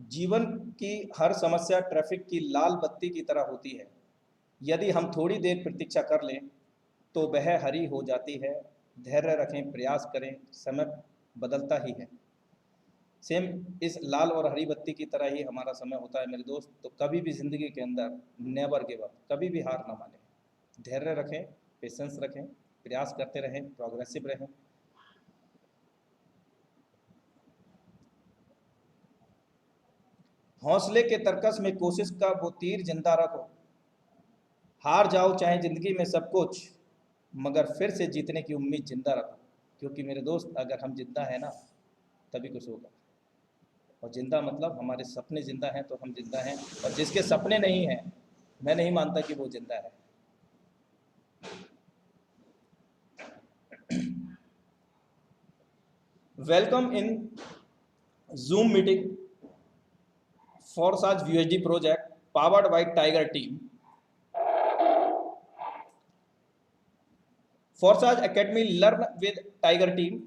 जीवन की हर समस्या ट्रैफिक की लाल बत्ती की तरह होती है। यदि हम थोड़ी देर प्रतीक्षा कर लें तो वह हरी हो जाती है। धैर्य रखें, प्रयास करें, समय बदलता ही है। सेम इस लाल और हरी बत्ती की तरह ही हमारा समय होता है मेरे दोस्त। तो कभी भी ज़िंदगी के अंदर नेवर गिव अप, कभी भी हार ना मानें। धैर्य रखें, पेशेंस रखें, प्रयास करते रहें, प्रोग्रेसिव रहें। हौसले के तरकस में कोशिश का वो तीर जिंदा रखो। हार जाओ चाहे ज़िंदगी में सब कुछ, मगर फिर से जीतने की उम्मीद जिंदा रखो। क्योंकि मेरे दोस्त, अगर हम जिंदा हैं ना, तभी कुछ होगा। और जिंदा मतलब हमारे सपने जिंदा हैं तो हम जिंदा हैं। और जिसके सपने नहीं हैं, मैं नहीं मानता कि वो जिंदा है। Welcome in zoom meeting Forsage VSD project powered by Tiger Team. Forsage Academy Learn with Tiger Team.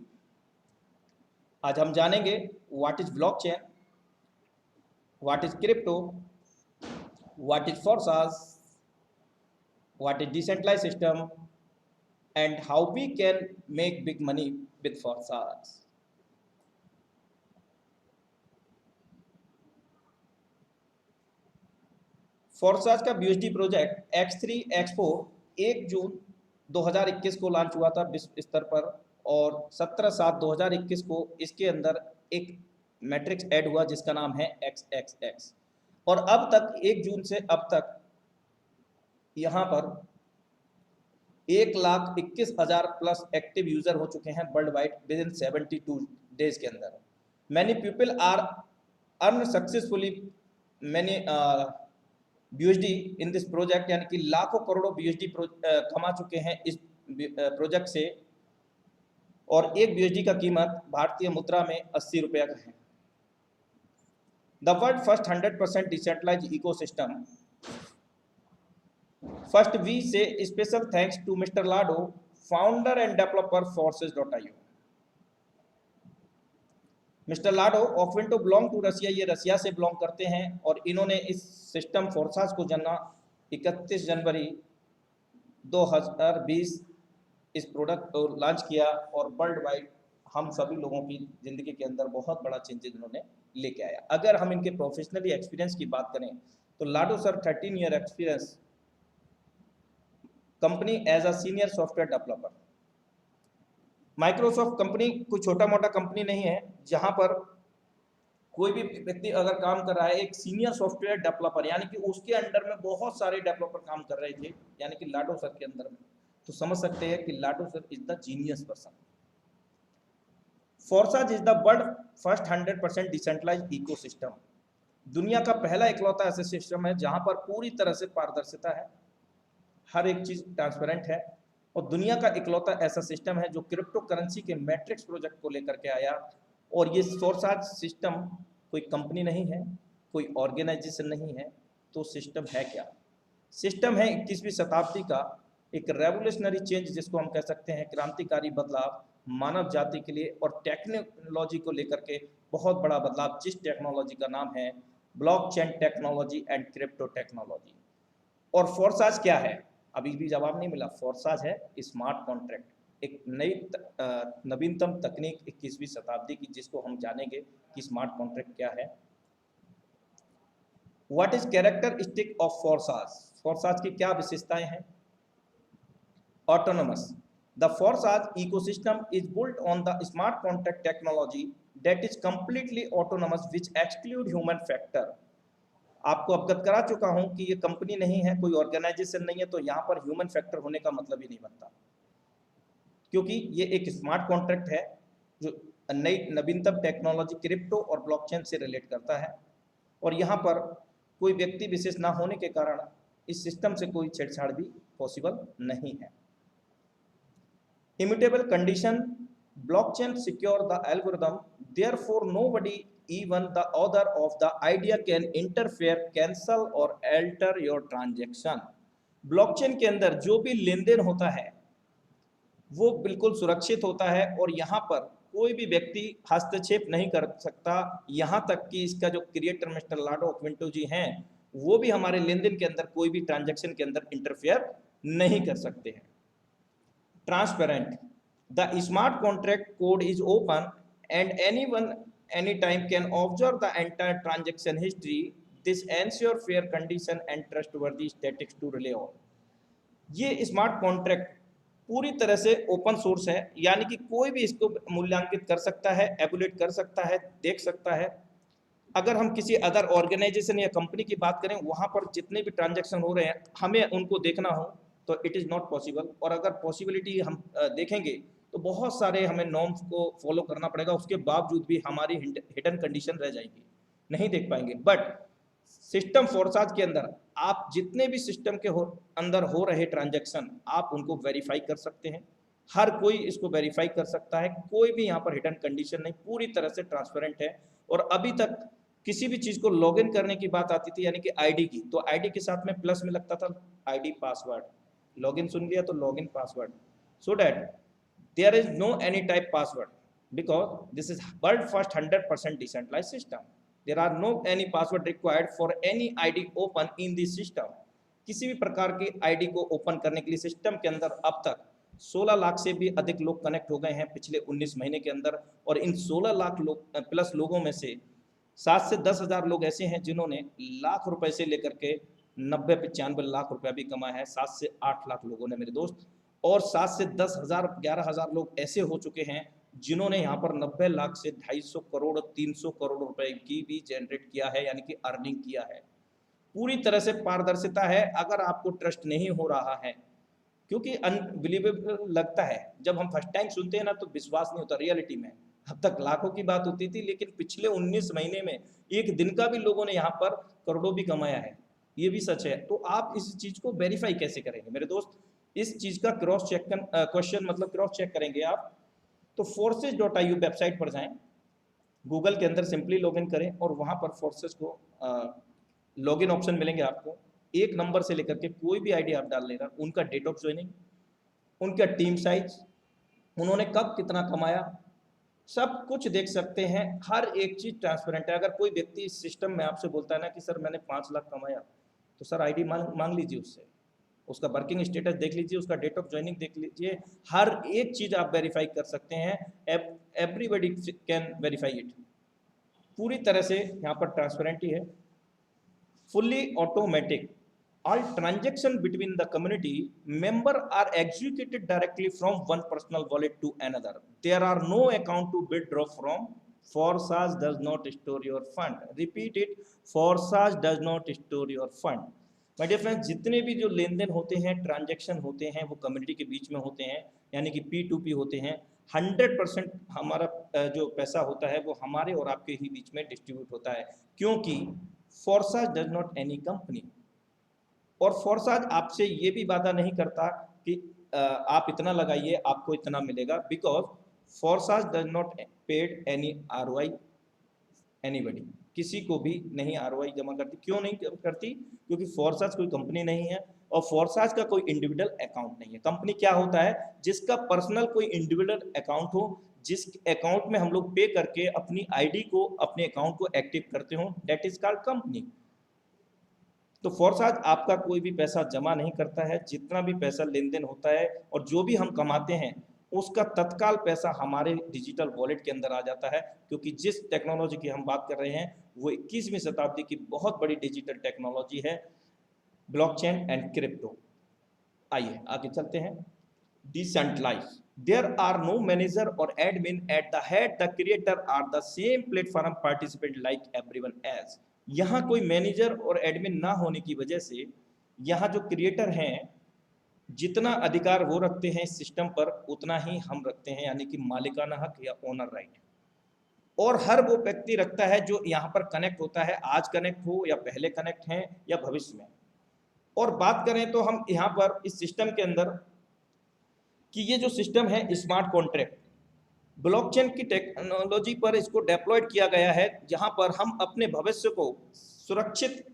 आज हम जानेंगे what is blockchain, what is crypto, what is Forsage, what is decentralised system and how we can make big money with Forsage. Forsage का BSD project X3 X4 1 जून 2021 को launch हुआ था विश्व स्तर पर, और 17/7/2021 को इसके अंदर एक मैट्रिक्स ऐड हुआ जिसका नाम है XXX। और अब तक 1 जून से अब तक यहाँ पर 1,21,000 प्लस एक्टिव यूजर हो चुके हैं world wide within 72 days के अंदर। Many people are earn successfully many BUSD in this project, यानी कि लाखों करोड़ों BUSD कमा चुके हैं इस प्रोजेक्ट से। और एक BUSD का कीमत भारतीय मुद्रा में 80 रुपया का है। The world first 100% decentralised ecosystem. First we say special thanks to mister Lado, founder and developer Forsage.io। Mister Lado of विंटो बिलोंग टू रसिया, ये रसिया से बिलोंग करते हैं, और इन्होंने इस सिस्टम Forsage को जना 31 जनवरी 2020 इस प्रोडक्ट को लॉन्च किया। और वर्ल्ड वाइड हम सभी लोगों की ज़िंदगी के अंदर बहुत बड़ा चेंजेस इन्होंने लेके आया। अगर हम इनके प्रोफेशनली एक्सपीरियंस की बात करें तो Lado sir 13 year experience company as a senior software developer. Microsoft company कोई छोटा मोटा कंपनी नहीं है जहां पर कोई भी व्यक्ति अगर काम कर रहा है, एक सीनियर सॉफ्टवेयर डेवलपर, यानी कि उसके अंडर में बहुत सारे डेवलपर काम कर रहे थे, यानी कि लाडो सर के अंदर में। तो समझ सकते हैं कि Lado sir is the genius person. Forsage is the world first 100% decentralised ecosystem. दुनिया का पहला इकलौता ऐसा सिस्टम है जहां पर पूरी तरह से पारदर्शिता है, हर एक चीज ट्रांसपेरेंट है। और दुनिया का इकलौता ऐसा सिस्टम है जो क्रिप्टो करेंसी के मैट्रिक्स प्रोजेक्ट को लेकर के आया। और ये Forsage सिस्टम कोई कंपनी नहीं है, कोई ऑर्गेनाइजेशन नहीं है। तो सिस्टम है क्या? सिस्टम है 21वीं शताब्दी का एक रेवोल्यूशनरी चेंज, जिसको हम कह सकते हैं क्रांतिकारी बदलाव मानव जाति के लिए और टेक्नोलॉजी को लेकर के बहुत बड़ा बदलाव, जिस टेक्नोलॉजी का नाम है blockchain technology and crypto technology. और Forsage क्या है? अभी भी जवाब नहीं मिला। Forsage है स्मार्ट कॉन्ट्रैक्ट, एक नई नवीनतम तकनीक 21वीं शताब्दी की, जिसको हम जानेंगे कि स्मार्ट कॉन्ट्रैक्ट क्या है। What is characteristic of Forsage? Forsage की क्या विशेषताएं हैं? Autonomous. The Forsage ecosystem is built on the smart contract technology that is completely autonomous which exclude human factor। आपको अवगत करा चुका हूं कि ये कंपनी नहीं है, कोई ऑर्गेनाइजेशन नहीं है, तो यहाँ पर ह्यूमन फैक्टर होने का मतलब ही नहीं बनता, क्योंकि ये एक स्मार्ट कॉन्ट्रैक्ट है जो नई नवीनतम टेक्नोलॉजी क्रिप्टो और ब्लॉकचेन से रिलेट करता है। और यहाँ पर कोई व्यक्ति विशेष ना होने के कारण इस सिस्टम से कोई छेड़छाड़ भी पॉसिबल नहीं है। Immutable condition, blockchain secure the algorithm, therefore nobody, even the author of the idea, can interfere, cancel or alter your transaction। Blockchain के अंदर जो भी लेन देन होता है वो बिल्कुल सुरक्षित होता है, और यहाँ पर कोई भी व्यक्ति हस्तक्षेप नहीं कर सकता, यहाँ तक कि इसका जो क्रिएटर मिस्टर लाडो क्विंटो जी हैं वो भी हमारे लेन देन के अंदर कोई भी ट्रांजैक्शन के अंदर इंटरफेयर नहीं कर सकते हैं। Transparent, the smart contract code is open and anyone anytime can observe the entire transaction history. This ensure fair condition and trustworthy statistics to rely on. ये स्मार्ट कॉन्ट्रैक्ट पूरी तरह से ओपन सोर्स है, यानी कि कोई भी इसको मूल्यांकित कर सकता है, एबुलेट कर सकता है, देख सकता है। अगर हम किसी अदर ऑर्गेनाइजेशन या कंपनी की बात करें, वहां पर जितने भी ट्रांजैक्शन हो रहे हैं हमें उनको देखना हो तो इट इज़ नॉट पॉसिबल। और अगर पॉसिबिलिटी हम देखेंगे तो बहुत सारे हमें नॉर्म्स को फॉलो करना पड़ेगा, उसके बावजूद भी हमारी हिडन कंडीशन रह जाएगी, नहीं देख पाएंगे। बट सिस्टम फोर्साज के अंदर आप जितने भी सिस्टम के अंदर हो रहे ट्रांजैक्शन आप उनको वेरीफाई कर सकते हैं, हर कोई इसको वेरीफाई कर सकता है, कोई भी यहाँ पर हिडन कंडीशन नहीं, पूरी तरह से ट्रांसपेरेंट है। और अभी तक किसी भी चीज़ को लॉगिन करने की बात आती थी, यानी कि आईडी की, तो आईडी के साथ में प्लस में लगता था आईडी पासवर्ड, लॉगिन सुन लिया तो login password, so that there is no any type password because this is world first 100% decentralized system. There are no any password required for any ID open in this system. किसी भी प्रकार की ID को open करने के लिए system के अंदर अब तक 16 लाख से भी अधिक लोग कनेक्ट हो गए हैं पिछले 19 महीने के अंदर। और इन 16 लाख लोग प्लस लोगों में से 7 से 10 हज़ार लोग ऐसे हैं जिन्होंने लाख रुपए से लेकर के 90-95 लाख रुपया भी कमाया है। 7 से 8 लाख लोगों ने मेरे दोस्त, और 7 से 10 हज़ार 11 हज़ार लोग ऐसे हो चुके हैं जिन्होंने यहाँ पर 90 लाख से 250 करोड़ 300 करोड़ रुपए की भी जनरेट किया है, यानी कि अर्निंग किया है। पूरी तरह से पारदर्शिता है। अगर आपको ट्रस्ट नहीं हो रहा है, क्योंकि अनबिलीवेबल लगता है, जब हम फर्स्ट टाइम सुनते हैं ना तो विश्वास नहीं होता। रियलिटी में अब तक लाखों की बात होती थी, लेकिन पिछले 19 महीने में एक दिन का भी लोगों ने यहाँ पर करोड़ों भी कमाया है, ये भी सच है। तो आप इस चीज़ को वेरीफाई कैसे करेंगे मेरे दोस्त? इस चीज़ का क्रॉस चेक क्वेश्चन मतलब क्रॉस चेक करेंगे आप तो forces.io वेबसाइट पर जाएं, गूगल के अंदर सिंपली लॉगिन करें और वहां पर फोर्सेस को लॉगिन ऑप्शन मिलेंगे आपको। एक नंबर से लेकर के कोई भी आईडी आप डाल लेना, उनका डेट ऑफ ज्वाइनिंग, उनका टीम साइज, उन्होंने कब कितना कमाया, सब कुछ देख सकते हैं। हर एक चीज़ ट्रांसपेरेंट है। अगर कोई व्यक्ति इस सिस्टम में आपसे बोलता है ना कि सर मैंने 5 लाख कमाया, तो सर आईडी मांग लीजिए उससे, उसका वर्किंग स्टेटस देख लीजिए, उसका डेट ऑफ ज्वाइनिंग देख लीजिए, हर एक चीज़ आप वेरीफाई कर सकते हैं। Everybody can verify it. पूरी तरह से यहाँ पर ट्रांसपेरेंटी है, fully automatic. All transactions between the community member are executed directly from one personal wallet to another. There are no account to withdraw from. Forsage does not store your fund. Repeat it. Forsage does not store your fund. My dear friends, जितने भी जो लेन then होते हैं, transaction होते हैं, वो community के बीच में होते हैं, यानी कि P2P होते हैं। 100% हमारा जो पैसा होता है वो हमारे और आपके ही बीच में डिस्ट्रीब्यूट होता है, क्योंकि Forsage does not any company. और फोर्साज आपसे ये भी वादा नहीं करता कि आप इतना लगाइए आपको इतना मिलेगा, because Forsage does not paid any ROI anybody. किसी को भी नहीं ROI जमा करती। क्यों नहीं करती? क्योंकि फोर्साज कोई कंपनी नहीं है और फोर्साज का कोई इंडिविजुअल अकाउंट नहीं है। कंपनी क्या होता है? जिसका पर्सनल कोई इंडिविजुअल अकाउंट हो, जिस अकाउंट में हम लोग पे करके अपनी आईडी को, अपने अकाउंट को एक्टिव करते हो, दैट इज कॉल्ड कंपनी। तो फोर्साज आपका कोई भी पैसा जमा नहीं करता है। जितना भी पैसा लेन देन होता है और जो भी हम कमाते हैं उसका तत्काल पैसा हमारे डिजिटल वॉलेट के अंदर आ जाता है, क्योंकि जिस टेक्नोलॉजी की हम बात कर रहे हैं वो 21वीं शताब्दी की बहुत बड़ी डिजिटल टेक्नोलॉजी है, ब्लॉकचेन एंड क्रिप्टो। आइए आगे चलते हैं। Decentralise, there are no manager और admin at the head, the creator are the same platform participant like everyone else. यहाँ कोई मैनेजर और एडमिन ना होने की वजह से यहाँ जो क्रिएटर हैं जितना अधिकार वो रखते हैं इस सिस्टम पर उतना ही हम रखते हैं, यानी कि मालिकाना हक या ओनर राइट। और हर वो व्यक्ति रखता है जो यहाँ पर कनेक्ट होता है, आज कनेक्ट हो या पहले कनेक्ट हैं या भविष्य में। और बात करें तो हम यहाँ पर इस सिस्टम के अंदर कि ये जो सिस्टम है स्मार्ट कॉन्ट्रैक्ट, ब्लॉकचेन की टेक्नोलॉजी पर इसको डेप्लॉयड किया गया है, जहां पर हम अपने भविष्य को सुरक्षित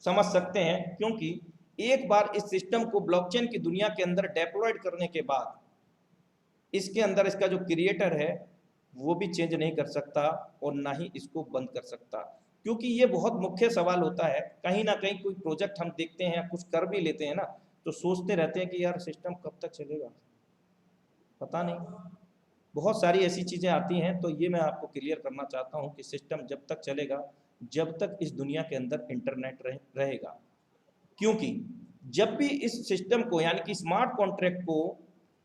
समझ सकते हैं। क्योंकि एक बार इस सिस्टम को ब्लॉकचेन की दुनिया के अंदर डेप्लॉयड करने के बाद इसके अंदर इसका जो क्रिएटर है वो भी चेंज नहीं कर सकता और ना ही इसको बंद कर सकता, क्योंकि ये बहुत मुख्य सवाल होता है। कहीं ना कहीं कोई प्रोजेक्ट हम देखते हैं, कुछ कर भी लेते हैं ना, तो सोचते रहते हैं कि यार सिस्टम कब तक चलेगा, पता नहीं। बहुत सारी ऐसी चीज़ें आती हैं, तो ये मैं आपको क्लियर करना चाहता हूँ कि सिस्टम जब तक चलेगा, जब तक इस दुनिया के अंदर इंटरनेट रहेगा। क्योंकि जब भी इस सिस्टम को यानी कि स्मार्ट कॉन्ट्रैक्ट को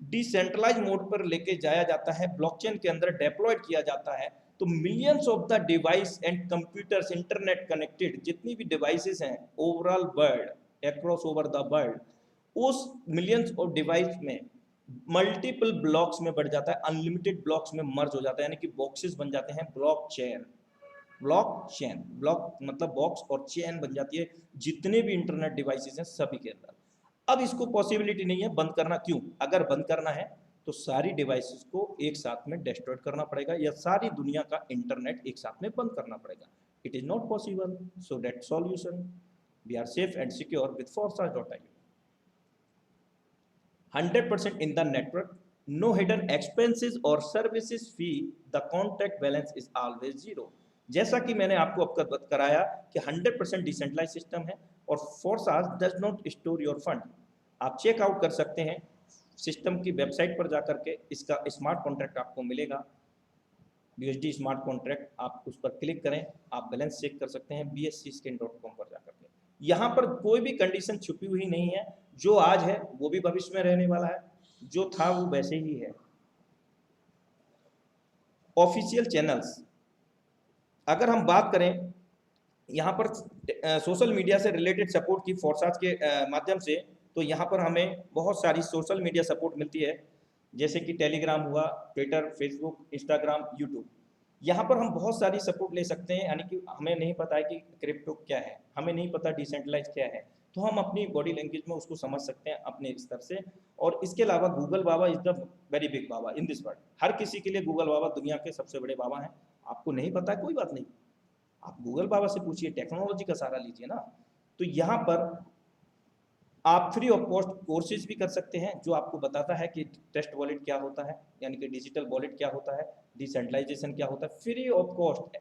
डिसेंट्रलाइज मोड पर लेके जाया जाता है, ब्लॉकचेन के अंदर डेप्लॉयड किया जाता है, तो millions of the device and computers internet connected, जितनी भी डिवाइसेस हैं overall world across over the world, उस मिलियंस ऑफ डिवाइस में मल्टीपल ब्लॉक्स में बढ़ जाता है, अनलिमिटेड ब्लॉक्स में मर्ज हो जाता है, यानी कि बॉक्सेस बन जाते हैं, block chain. Block chain, block मतलब बॉक्स और चेन बन जाती है जितने भी इंटरनेट डिवाइसेस हैं सभी के अंदर। अब इसको पॉसिबिलिटी नहीं है बंद करना। क्यों? अगर बंद करना है तो सारी डिवाइसेस को एक साथ में डिस्ट्रॉय करना पड़ेगा, या सारी दुनिया का इंटरनेट एक साथ में बंद करना पड़ेगा। It is not possible, so that solution we are safe and secure with forsage.io। 100% in the network, no hidden expenses or services fee, the contract balance is always zero। जैसा कि मैंने आपको अवगत कराया कि 100% डिसेंट्रलाइज सिस्टम है और forsage does not store your fund. आप चेक आउट कर सकते हैं सिस्टम की वेबसाइट पर जाकर के, इसका स्मार्ट कॉन्ट्रैक्ट आपको मिलेगा, BSD स्मार्ट कॉन्ट्रैक्ट, आप उस पर क्लिक करें, आप बैलेंस चेक कर सकते हैं bscskin.com पर जाकर के। यहाँ पर कोई भी कंडीशन छुपी हुई नहीं है, जो आज है वो भी भविष्य में रहने वाला है, जो था वो वैसे ही है। ऑफिशियल चैनल्स, अगर हम बात करें यहाँ पर सोशल मीडिया से रिलेटेड सपोर्ट की forsage के माध्यम से, तो यहाँ पर हमें बहुत सारी सोशल मीडिया सपोर्ट मिलती है, जैसे कि टेलीग्राम हुआ, ट्विटर, फेसबुक, इंस्टाग्राम, यूट्यूब। यहाँ पर हम बहुत सारी सपोर्ट ले सकते हैं, यानी कि हमें नहीं पता है कि क्रिप्टो क्या है, हमें नहीं पता डिसेंट्रलाइज क्या है, तो हम अपनी बॉडी लैंग्वेज में उसको समझ सकते हैं अपने स्तर से। और इसके अलावा गूगल बाबा इज द वेरी बिग बाबा इन दिस वर्ल्ड। हर किसी के लिए गूगल बाबा दुनिया के सबसे बड़े बाबा हैं। आपको नहीं पता है कोई बात नहीं, आप गूगल बाबा से पूछिए, टेक्नोलॉजी का सहारा लीजिए ना। तो यहाँ पर आप फ्री ऑफ कॉस्ट कोर्सेज भी कर सकते हैं, जो आपको बताता है कि टेस्ट वॉलेट क्या होता है, यानी कि डिजिटल वॉलेट क्या होता है, डिसेंट्रलाइजेशन क्या होता है। Free of cost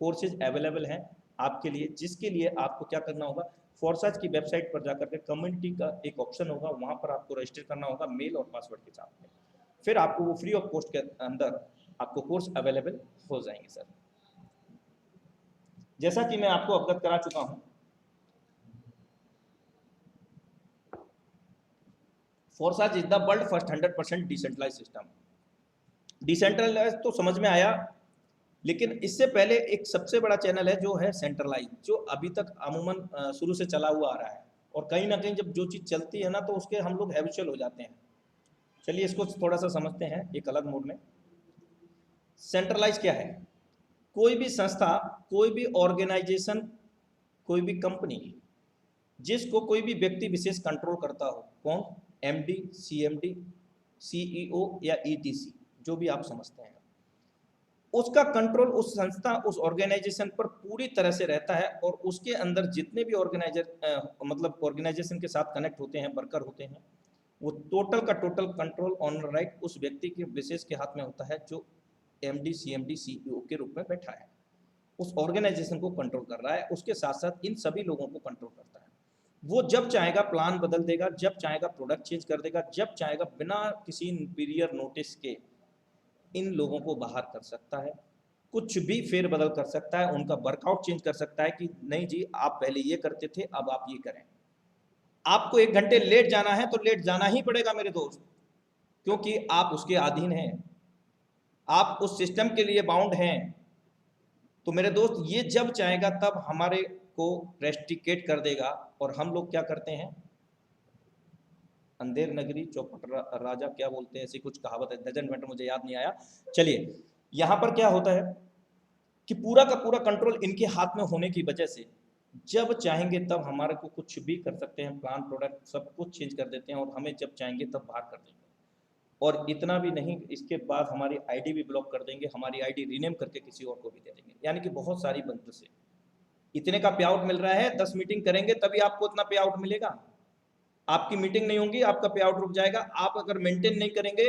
courses available हैं आपके लिए, जिसके लिए आपको क्या करना होगा, forsage की वेबसाइट पर जाकर के कम्युनिटी का एक ऑप्शन होगा, वहाँ पर आपको रजिस्टर करना होगा मेल और पासवर्ड के साथ में। फिर आपको वो फ्री ऑफ कॉस्ट के अंदर आपको कोर्स अवेलेबल हो जाएंगे सर। जैसा कि मैं आपको अवगत करा चुका हूँ, forsage is the world first 100% decentralise system. Decentralise तो समझ में आया, लेकिन इससे पहले एक सबसे बड़ा चैनल है जो है सेंट्रलाइज, जो अभी तक अमूमन शुरू से चला हुआ आ रहा है, और कहीं ना कहीं जब जो चीज़ चलती है ना तो उसके हम लोग हैबिचुअल हो जाते हैं। चलिए इसको थोड़ा सा समझते हैं एक अलग मोड में। सेंट्रलाइज क्या है? कोई भी संस्था, कोई भी ऑर्गेनाइजेशन, कोई भी कंपनी जिसको कोई भी व्यक्ति विशेष कंट्रोल करता हो। कौन? MD, CMD, CEO या ETC, जो भी आप समझते हैं, उसका कंट्रोल उस संस्था, उस ऑर्गेनाइजेशन पर पूरी तरह से रहता है, और उसके अंदर जितने भी मतलब ऑर्गेनाइजेशन के साथ कनेक्ट होते हैं, वर्कर होते हैं, वो टोटल का टोटल कंट्रोल ऑन राइट उस व्यक्ति के विशेष के हाथ में होता है, जो MD, CMD, CEO के रूप में बैठा है, उस ऑर्गेनाइजेशन को कंट्रोल कर रहा है, उसके साथ साथ इन सभी लोगों को कंट्रोल करता है। वो जब चाहेगा प्लान बदल देगा, जब चाहेगा प्रोडक्ट चेंज कर देगा, जब चाहेगा बिना किसी इंपीरियर नोटिस के इन लोगों को बाहर कर सकता है, कुछ भी फेरबदल कर सकता है, उनका वर्कआउट चेंज कर सकता है कि नहीं जी आप पहले ये करते थे, अब आप ये करें। आपको 1 घंटे लेट जाना है तो लेट जाना ही पड़ेगा मेरे दोस्त, क्योंकि आप उसके अधीन हैं, आप उस सिस्टम के लिए बाउंड हैं। तो मेरे दोस्त ये जब चाहेगा तब हमारे को रेस्ट्रिकेट कर देगा, और हम लोग क्या करते हैं, अंधेर नगरी चौपट राजा क्या बोलते हैं, ऐसी कुछ कहावत है, डजंट मैटर, मुझे याद नहीं आया। चलिए यहाँ पर क्या होता है कि पूरा का पूरा कंट्रोल इनके हाथ में होने की वजह से जब चाहेंगे तब हमारे को कुछ भी कर सकते हैं, प्लान, प्रोडक्ट सब कुछ चेंज कर देते हैं, और हमें जब चाहेंगे तब बाहर कर देंगे। और इतना भी नहीं, इसके बाद हमारी आईडी भी ब्लॉक कर देंगे, हमारी आईडी रीनेम करके किसी और को भी दे देंगे, यानी कि बहुत सारी बंद से इतने का पे आउट मिल रहा है, 10 मीटिंग करेंगे तभी आपको इतना पे आउट मिलेगा। आपकी मीटिंग नहीं होगी, आपका पे आउट रुक जाएगा। आप अगर मेंटेन नहीं करेंगे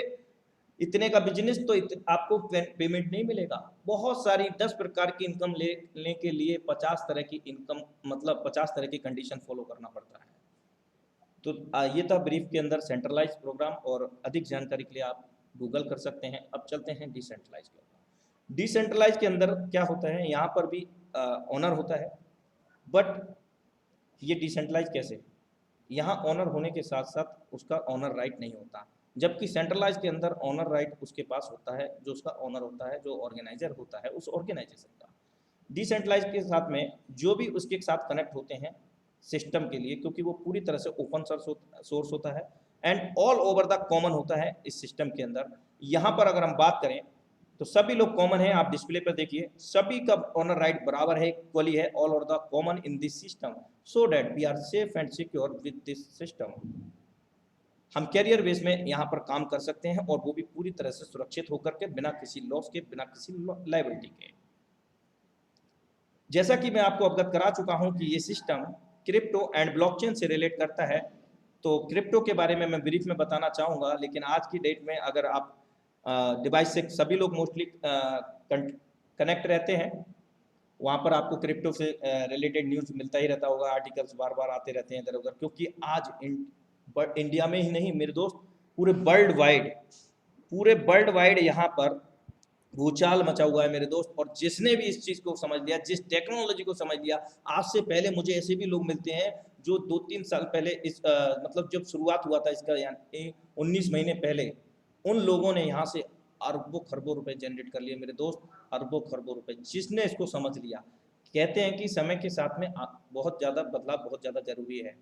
इतने का बिजनेस तो आपको पेमेंट नहीं मिलेगा। बहुत सारी 10 प्रकार की इनकम लेने के लिए 50 तरह की इनकम, मतलब 50 तरह की कंडीशन फॉलो करना पड़ता है। तो ये था ब्रीफ के अंदर सेंट्रलाइज प्रोग्राम, और अधिक जानकारी के लिए आप गूगल कर सकते हैं। अब चलते हैं डिसेंट्रलाइज के अंदर। डिसेंट्रलाइज के अंदर क्या होता है, यहाँ पर भी ओनर होता है, बट ये डिसेंट्रलाइज कैसे, यहाँ ओनर होने के साथ साथ उसका ओनर राइट नहीं होता, जबकि सेंट्रलाइज के अंदर ओनर राइट उसके पास होता है, जो उसका ओनर होता है, जो ऑर्गेनाइजर होता है उस ऑर्गेनाइजेशन का। डिसेंट्रलाइज के साथ में जो भी उसके साथ कनेक्ट होते हैं सिस्टम के लिए, क्योंकि वो पूरी तरह से ओपन सोर्स होता है and all over the common होता है इस सिस्टम के अंदर। यहाँ पर अगर हम बात करें तो सभी लोग कॉमन है, आप डिस्प्ले पर देखिए, सभी का ओनर राइट बराबर है, इक्वली है, all over the common in this system, so that we are safe and secure with this system. हम कैरियर बेस में यहाँ पर काम कर सकते हैं, और वो भी पूरी तरह से सुरक्षित होकर के, बिना किसी लॉस के, बिना किसी लायबिलिटी के। जैसा कि मैं आपको अवगत करा चुका हूं कि ये सिस्टम क्रिप्टो एंड ब्लॉकचेन से रिलेट करता है, तो क्रिप्टो के बारे में मैं ब्रीफ में बताना चाहूँगा। लेकिन आज की डेट में अगर आप डिवाइस से, सभी लोग मोस्टली कनेक्ट रहते हैं, वहाँ पर आपको क्रिप्टो से रिलेटेड न्यूज़ मिलता ही रहता होगा, आर्टिकल्स बार बार आते रहते हैं इधर उधर, क्योंकि आज इंडिया में ही नहीं मेरे दोस्त, पूरे वर्ल्ड वाइड यहाँ पर भूचाल मचा हुआ है मेरे दोस्त। और जिसने भी इस चीज़ को समझ लिया, जिस टेक्नोलॉजी को समझ लिया, आज से पहले मुझे ऐसे भी लोग मिलते हैं जो 2-3 साल पहले इस मतलब जब शुरुआत हुआ था इसका, यानी 19 महीने पहले, उन लोगों ने यहाँ से अरबों खरबों रुपए जनरेट कर लिए मेरे दोस्त, अरबों खरबों रुपए, जिसने इसको समझ लिया। कहते हैं कि समय के साथ में बहुत ज़्यादा बदलाव बहुत ज़्यादा जरूरी है।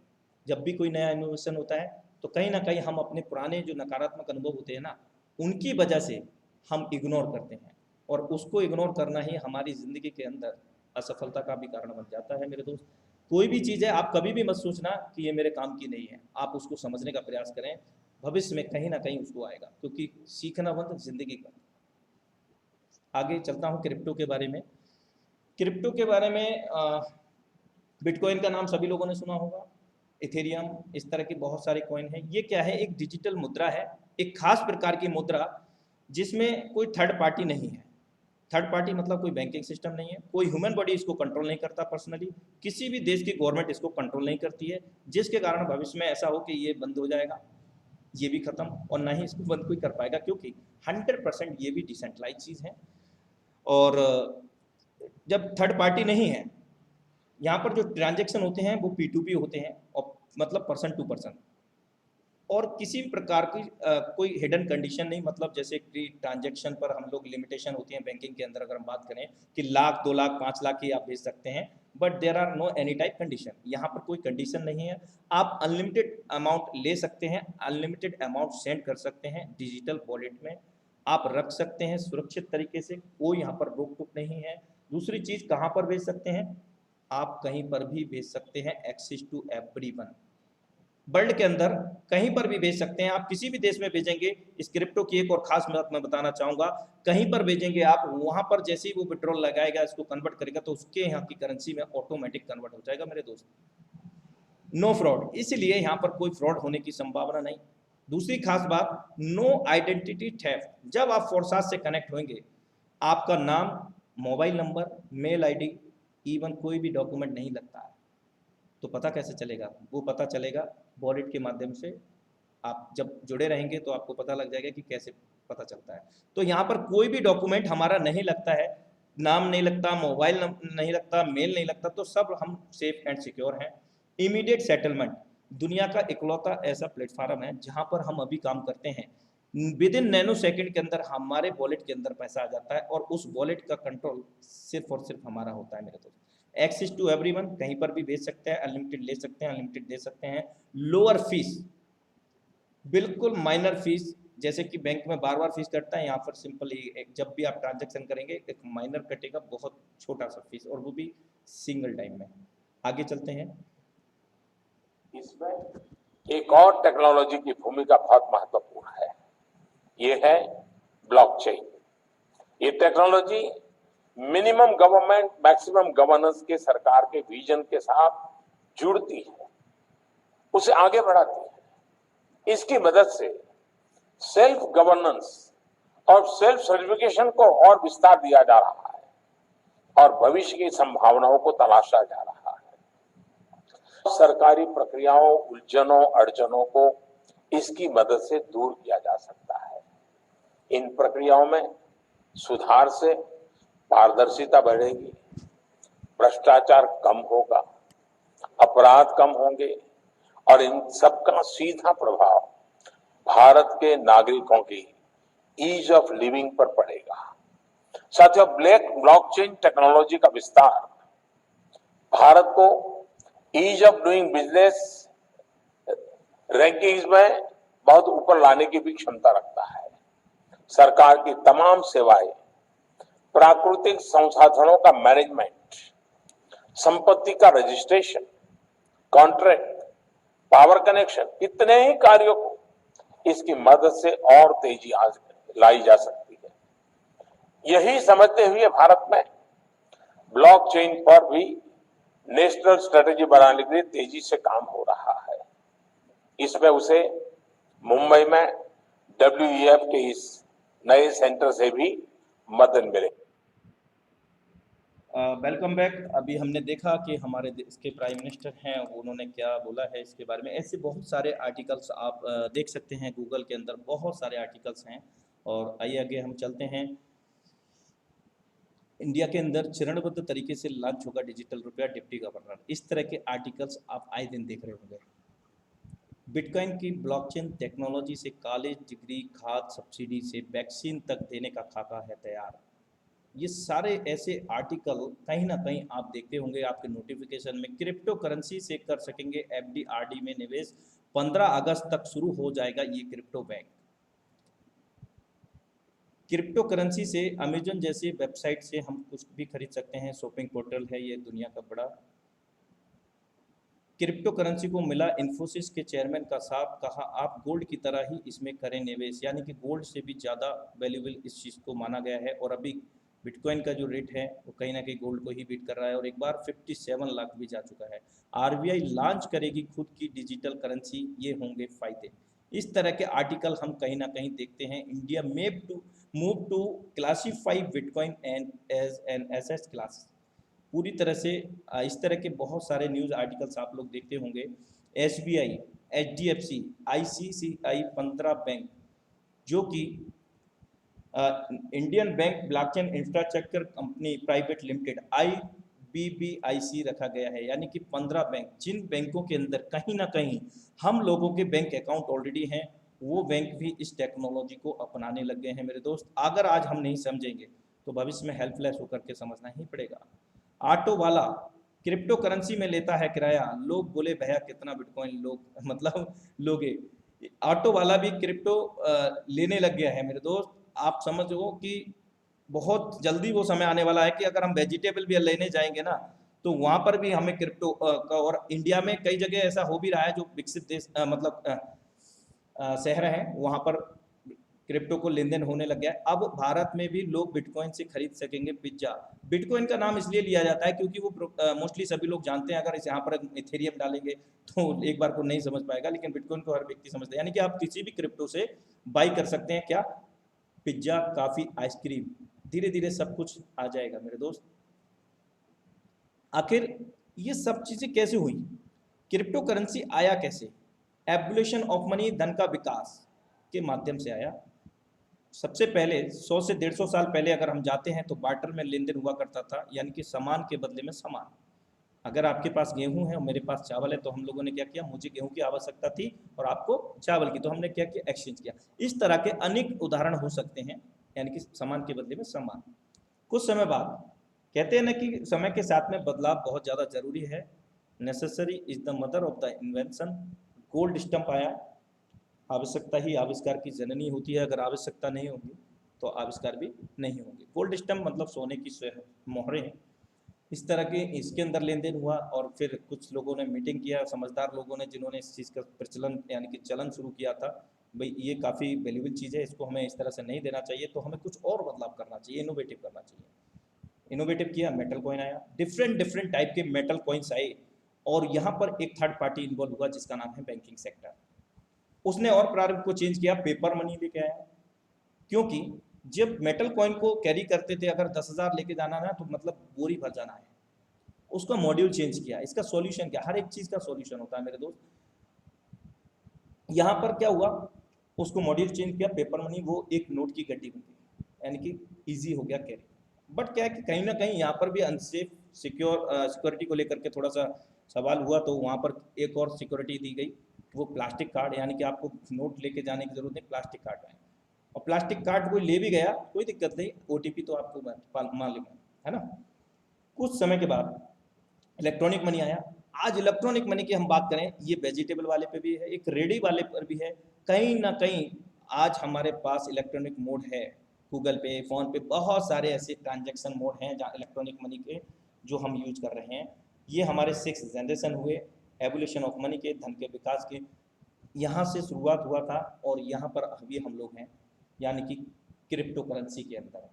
जब भी कोई नया इनोवेशन होता है तो कहीं ना कहीं हम अपने पुराने जो नकारात्मक अनुभव होते हैं ना, उनकी वजह से हम इग्नोर करते हैं, और उसको इग्नोर करना ही हमारी ज़िंदगी के अंदर असफलता का भी कारण बन जाता है मेरे दोस्त। कोई भी चीज़ है, आप कभी भी मत सोचना कि ये मेरे काम की नहीं है, आप उसको समझने का प्रयास करें, भविष्य में कहीं ना कहीं उसको आएगा, क्योंकि सीखना बंद जिंदगी का। आगे चलता हूँ क्रिप्टो के बारे में। क्रिप्टो के बारे में बिटकॉइन का नाम सभी लोगों ने सुना होगा, इथेरियम, इस तरह की बहुत सारे कॉइन हैं। ये क्या है, एक डिजिटल मुद्रा है, एक खास प्रकार की मुद्रा जिसमें कोई थर्ड पार्टी नहीं है। थर्ड पार्टी मतलब कोई बैंकिंग सिस्टम नहीं है, कोई ह्यूमन बॉडी इसको कंट्रोल नहीं करता पर्सनली, किसी भी देश की गवर्नमेंट इसको कंट्रोल नहीं करती है, जिसके कारण भविष्य में ऐसा हो कि ये बंद हो जाएगा, ये भी खत्म, और ना ही इसको बंद कोई कर पाएगा, क्योंकि 100% ये भी डिसेंट्रलाइज चीज़ है। और जब थर्ड पार्टी नहीं है, यहाँ पर जो ट्रांजेक्शन होते हैं वो P2P होते हैं, और मतलब पर्सन टू पर्सन, और किसी भी प्रकार की कोई हिडन कंडीशन नहीं, मतलब जैसे कि ट्रांजैक्शन पर हम लोग लिमिटेशन होती है बैंकिंग के अंदर, अगर हम बात करें कि लाख 2 लाख 5 लाख ही आप भेज सकते हैं, but there are no any type condition, यहाँ पर कोई कंडीशन नहीं है। आप अनलिमिटेड अमाउंट ले सकते हैं, अनलिमिटेड अमाउंट सेंड कर सकते हैं, डिजिटल वॉलेट में आप रख सकते हैं सुरक्षित तरीके से, कोई यहाँ पर रोक टोक नहीं है। दूसरी चीज़, कहाँ पर भेज सकते हैं, आप कहीं पर भी भेज सकते हैं, एक्सेस टू एवरीवन, वर्ल्ड के अंदर कहीं पर भी भेज सकते हैं आप, किसी भी देश में भेजेंगे। इस क्रिप्टो की एक और खास बात मैं बताना चाहूँगा, कहीं पर भेजेंगे आप, वहाँ पर जैसे ही वो पेट्रोल लगाएगा, इसको कन्वर्ट करेगा, तो उसके यहाँ की करेंसी में ऑटोमेटिक कन्वर्ट हो जाएगा मेरे दोस्त। नो फ्रॉड, इसलिए यहाँ पर कोई फ्रॉड होने की संभावना नहीं। दूसरी खास बात, नो आइडेंटिटी थेफ्ट, जब आप फोर्सास से कनेक्ट होंगे, आपका नाम, mobile number, mail ID, even कोई भी डॉक्यूमेंट नहीं लगता है, तो पता कैसे चलेगा, वो पता चलेगा वॉलेट के माध्यम से। आप जब जुड़े रहेंगे तो आपको पता लग जाएगा कि कैसे पता चलता है। तो यहाँ पर कोई भी डॉक्यूमेंट हमारा नहीं लगता है, नाम नहीं लगता, मोबाइल नहीं लगता, मेल नहीं लगता, तो सब हम सेफ एंड सिक्योर हैं। इमीडिएट सेटलमेंट, दुनिया का इकलौता ऐसा प्लेटफॉर्म है जहाँ पर हम अभी काम करते हैं, विद इन नैनो सेकेंड के अंदर हमारे वॉलेट के अंदर पैसा आ जाता है, और उस वॉलेट का कंट्रोल सिर्फ और सिर्फ हमारा होता है मेरे दोस्त। एक्सेस टू एवरीवन, कहीं पर भी भेज सकते हैं, अनलिमिटेड ले सकते हैं, अनलिमिटेड दे सकते हैं। लोअर फीस, बिल्कुल माइनर फीस, जैसे कि बैंक में बार बार फीस कटता है, यहाँ पर सिंपल ही जब भी आप ट्रांजैक्शन करेंगे एक माइनर कटेगा, बहुत छोटा सा फीस, और वो भी सिंगल टाइम में। आगे चलते हैं। इसमें एक और टेक्नोलॉजी की भूमिका बहुत महत्वपूर्ण है, ये है ब्लॉकचेन। ये technology minimum government maximum governance के सरकार के विजन के साथ जुड़ती है, उसे आगे बढ़ाती है। इसकी मदद से सेल्फ गवर्नेंस और सेल्फ सर्टिफिकेशन को और विस्तार दिया जा रहा है और भविष्य की संभावनाओं को तलाशा जा रहा है। सरकारी प्रक्रियाओं, उलझनों, अड़चनों को इसकी मदद से दूर किया जा सकता है। इन प्रक्रियाओं में सुधार से पारदर्शिता बढ़ेगी, भ्रष्टाचार कम होगा, अपराध कम होंगे और इन सबका सीधा प्रभाव भारत के नागरिकों की ईज ऑफ लिविंग पर पड़ेगा। साथियों, ब्लॉकचेन टेक्नोलॉजी का विस्तार भारत को ease of doing business rankings में बहुत ऊपर लाने की भी क्षमता रखता है। सरकार की तमाम सेवाएं, प्राकृतिक संसाधनों का मैनेजमेंट, संपत्ति का रजिस्ट्रेशन, कॉन्ट्रैक्ट, पावर कनेक्शन, इतने ही कार्यों को इसकी मदद से और तेजी लाई जा सकती है। यही समझते हुए भारत में ब्लॉकचेन पर भी नेशनल स्ट्रेटेजी बनाने के लिए तेजी से काम हो रहा है। इसमें उसे मुंबई में WEF के इस नए सेंटर से भी मदद मिले। Welcome back. अभी हमने देखा कि हमारे देश के प्राइम मिनिस्टर हैं, उन्होंने क्या बोला है इसके बारे में। ऐसे बहुत सारे आर्टिकल्स आप देख सकते हैं गूगल के अंदर, बहुत सारे आर्टिकल्स हैं। और आइए आगे हम चलते हैं। इंडिया के अंदर चरणबद्ध तरीके से लॉन्च होगा डिजिटल रुपया, डिप्टी गवर्नर। इस तरह के आर्टिकल्स आप आए दिन देख रहे होंगे। बिटकॉइन की ब्लॉकचेन टेक्नोलॉजी से कॉलेज डिग्री, खाद सब्सिडी से वैक्सीन तक देने का खाका है तैयार। ये सारे ऐसे आर्टिकल कहीं ना कहीं आप देखते होंगे आपके नोटिफिकेशन में। क्रिप्टो करेंसी से कर सकेंगे FD RD में निवेश, 15 अगस्त तक शुरू हो जाएगा ये क्रिप्टो बैंक। क्रिप्टो करेंसी से अमेजन जैसी वेबसाइट से हम कुछ भी खरीद सकते हैं। शॉपिंग पोर्टल है ये दुनिया का बड़ा। क्रिप्टो करेंसी को मिला इन्फोसिस के चेयरमैन का साफ, कहा आप गोल्ड की तरह ही इसमें करें निवेश। यानी कि गोल्ड से भी ज़्यादा वैल्यूएबल इस चीज़ को माना गया है। और अभी बिटकॉइन का जो रेट है वो कहीं ना कहीं गोल्ड को ही बीट कर रहा है और एक बार 57 लाख भी जा चुका है। RBI लॉन्च करेगी खुद की डिजिटल करेंसी, ये होंगे फायदे। इस तरह के आर्टिकल हम कहीं ना कहीं देखते हैं। India move to classify bitcoin and as an asset class. पूरी तरह से इस तरह के बहुत सारे न्यूज़ आर्टिकल्स आप लोग देखते होंगे। SBI, HDFC, ICICI 15 बैंक, जो कि Indian bank blockchain infrastructure company private limited IBBIC रखा गया है। यानी कि 15 बैंक, जिन बैंकों के अंदर कहीं ना कहीं हम लोगों के बैंक अकाउंट ऑलरेडी हैं, वो बैंक भी इस टेक्नोलॉजी को अपनाने लग गए हैं मेरे दोस्त। अगर आज हम नहीं समझेंगे तो भविष्य में हेल्पलेस होकर के समझना ही पड़ेगा। ऑटो वाला क्रिप्टो करेंसी में लेता है किराया, लोग बोले भैया कितना बिटकॉइन लोगे। ऑटो वाला भी क्रिप्टो लेने लग गया है मेरे दोस्त। आप समझो कि बहुत जल्दी वो समय आने वाला है कि अगर हम वेजिटेबल भी लेने जाएंगे ना, तो वहाँ पर भी हमें क्रिप्टो का, और इंडिया में कई जगह ऐसा हो भी रहा है जो विकसित देश शहर हैं, वहाँ पर क्रिप्टो को लेन देन होने लग गया है। अब भारत में भी लोग बिटकॉइन से खरीद सकेंगे पिज्जा। बिटकॉइन का नाम इसलिए लिया जाता है क्योंकि वो मोस्टली सभी लोग जानते हैं। अगर इस यहाँ पर इथेरियम डालेंगे तो एक बार को नहीं समझ पाएगा, लेकिन बिटकॉइन को हर व्यक्ति समझता है। यानी कि आप किसी भी क्रिप्टो से बाई कर सकते हैं। क्या? पिज्जा, कॉफी, आइसक्रीम, धीरे धीरे सब कुछ आ जाएगा मेरे दोस्त। आखिर ये सब चीजें कैसे हुई? क्रिप्टो करेंसी आया कैसे? एवोल्यूशन ऑफ मनी, धन का विकास के माध्यम से आया। सबसे पहले 100 से 150 साल पहले अगर हम जाते हैं तो बार्टर में लेन देन हुआ करता था, यानी कि सामान के बदले में सामान। अगर आपके पास गेहूं है और मेरे पास चावल है तो हम लोगों ने क्या किया, मुझे गेहूं की आवश्यकता थी और आपको चावल की, तो हमने क्या किया, एक्सचेंज किया। इस तरह के अनेक उदाहरण हो सकते हैं, यानी कि सामान के बदले में सामान। कुछ समय बाद कहते हैं ना कि समय के साथ में बदलाव बहुत ज़्यादा जरूरी है। Necessary is the mother of the invention. Gold stump आया। आवश्यकता ही आविष्कार की जननी होती है। अगर आवश्यकता नहीं होगी तो आविष्कार भी नहीं होंगे। गोल्ड स्टंप मतलब सोने की मोहरें हैं। इस तरह के इसके अंदर लेन देन हुआ और फिर कुछ लोगों ने मीटिंग किया, समझदार लोगों ने, जिन्होंने इस चीज़ का प्रचलन यानी कि चलन शुरू किया था। भाई ये काफ़ी वैल्यूबल चीज़ है, इसको हमें इस तरह से नहीं देना चाहिए, तो हमें कुछ और बदलाव करना चाहिए, इनोवेटिव करना चाहिए। इनोवेटिव किया, मेटल कॉइन आया। डिफरेंट टाइप के मेटल कॉइन्स आए और यहाँ पर एक थर्ड पार्टी इन्वॉल्व हुआ जिसका नाम है बैंकिंग सेक्टर। उसने और प्रारूप को चेंज किया, पेपर मनी लेके आया। क्योंकि जब मेटल कॉइन को कैरी करते थे, अगर 10,000 लेके जाना ना तो मतलब बोरी भर जाना है, उसका मॉड्यूल चेंज किया। इसका सॉल्यूशन क्या, हर एक चीज़ का सॉल्यूशन होता है मेरे दोस्त। यहाँ पर क्या हुआ, उसको मॉड्यूल चेंज किया, पेपर मनी वो एक नोट की गड्डी बन गई, यानी कि ईजी हो गया कैरी। बट क्या है कि कहीं ना कहीं यहाँ पर भी अनसेफ सिक्योरिटी को लेकर के थोड़ा सा सवाल हुआ, तो वहाँ पर एक और सिक्योरिटी दी गई, वो प्लास्टिक कार्ड, यानी कि आपको नोट लेके जाने की जरूरत नहीं, प्लास्टिक कार्ड है। और प्लास्टिक कार्ड कोई ले भी गया कोई दिक्कत नहीं, ओटीपी तो आपको मालूम है ना। कुछ समय के बाद इलेक्ट्रॉनिक मनी आया। आज इलेक्ट्रॉनिक मनी की हम बात करें, ये वेजिटेबल वाले पे भी है, एक रेडी वाले पर भी है, कहीं ना कहीं आज हमारे पास इलेक्ट्रॉनिक मोड है। गूगल पे, फोन पे, बहुत सारे ऐसे ट्रांजैक्शन मोड हैं जहाँ इलेक्ट्रॉनिक मनी के जो हम यूज कर रहे हैं। ये हमारे 6 जनरेशन हुए एवोल्यूशन ऑफ मनी के, धन के विकास के, यहाँ से शुरुआत हुआ था और यहाँ पर अभी हम लोग हैं, यानी कि क्रिप्टो करेंसी के अंदर।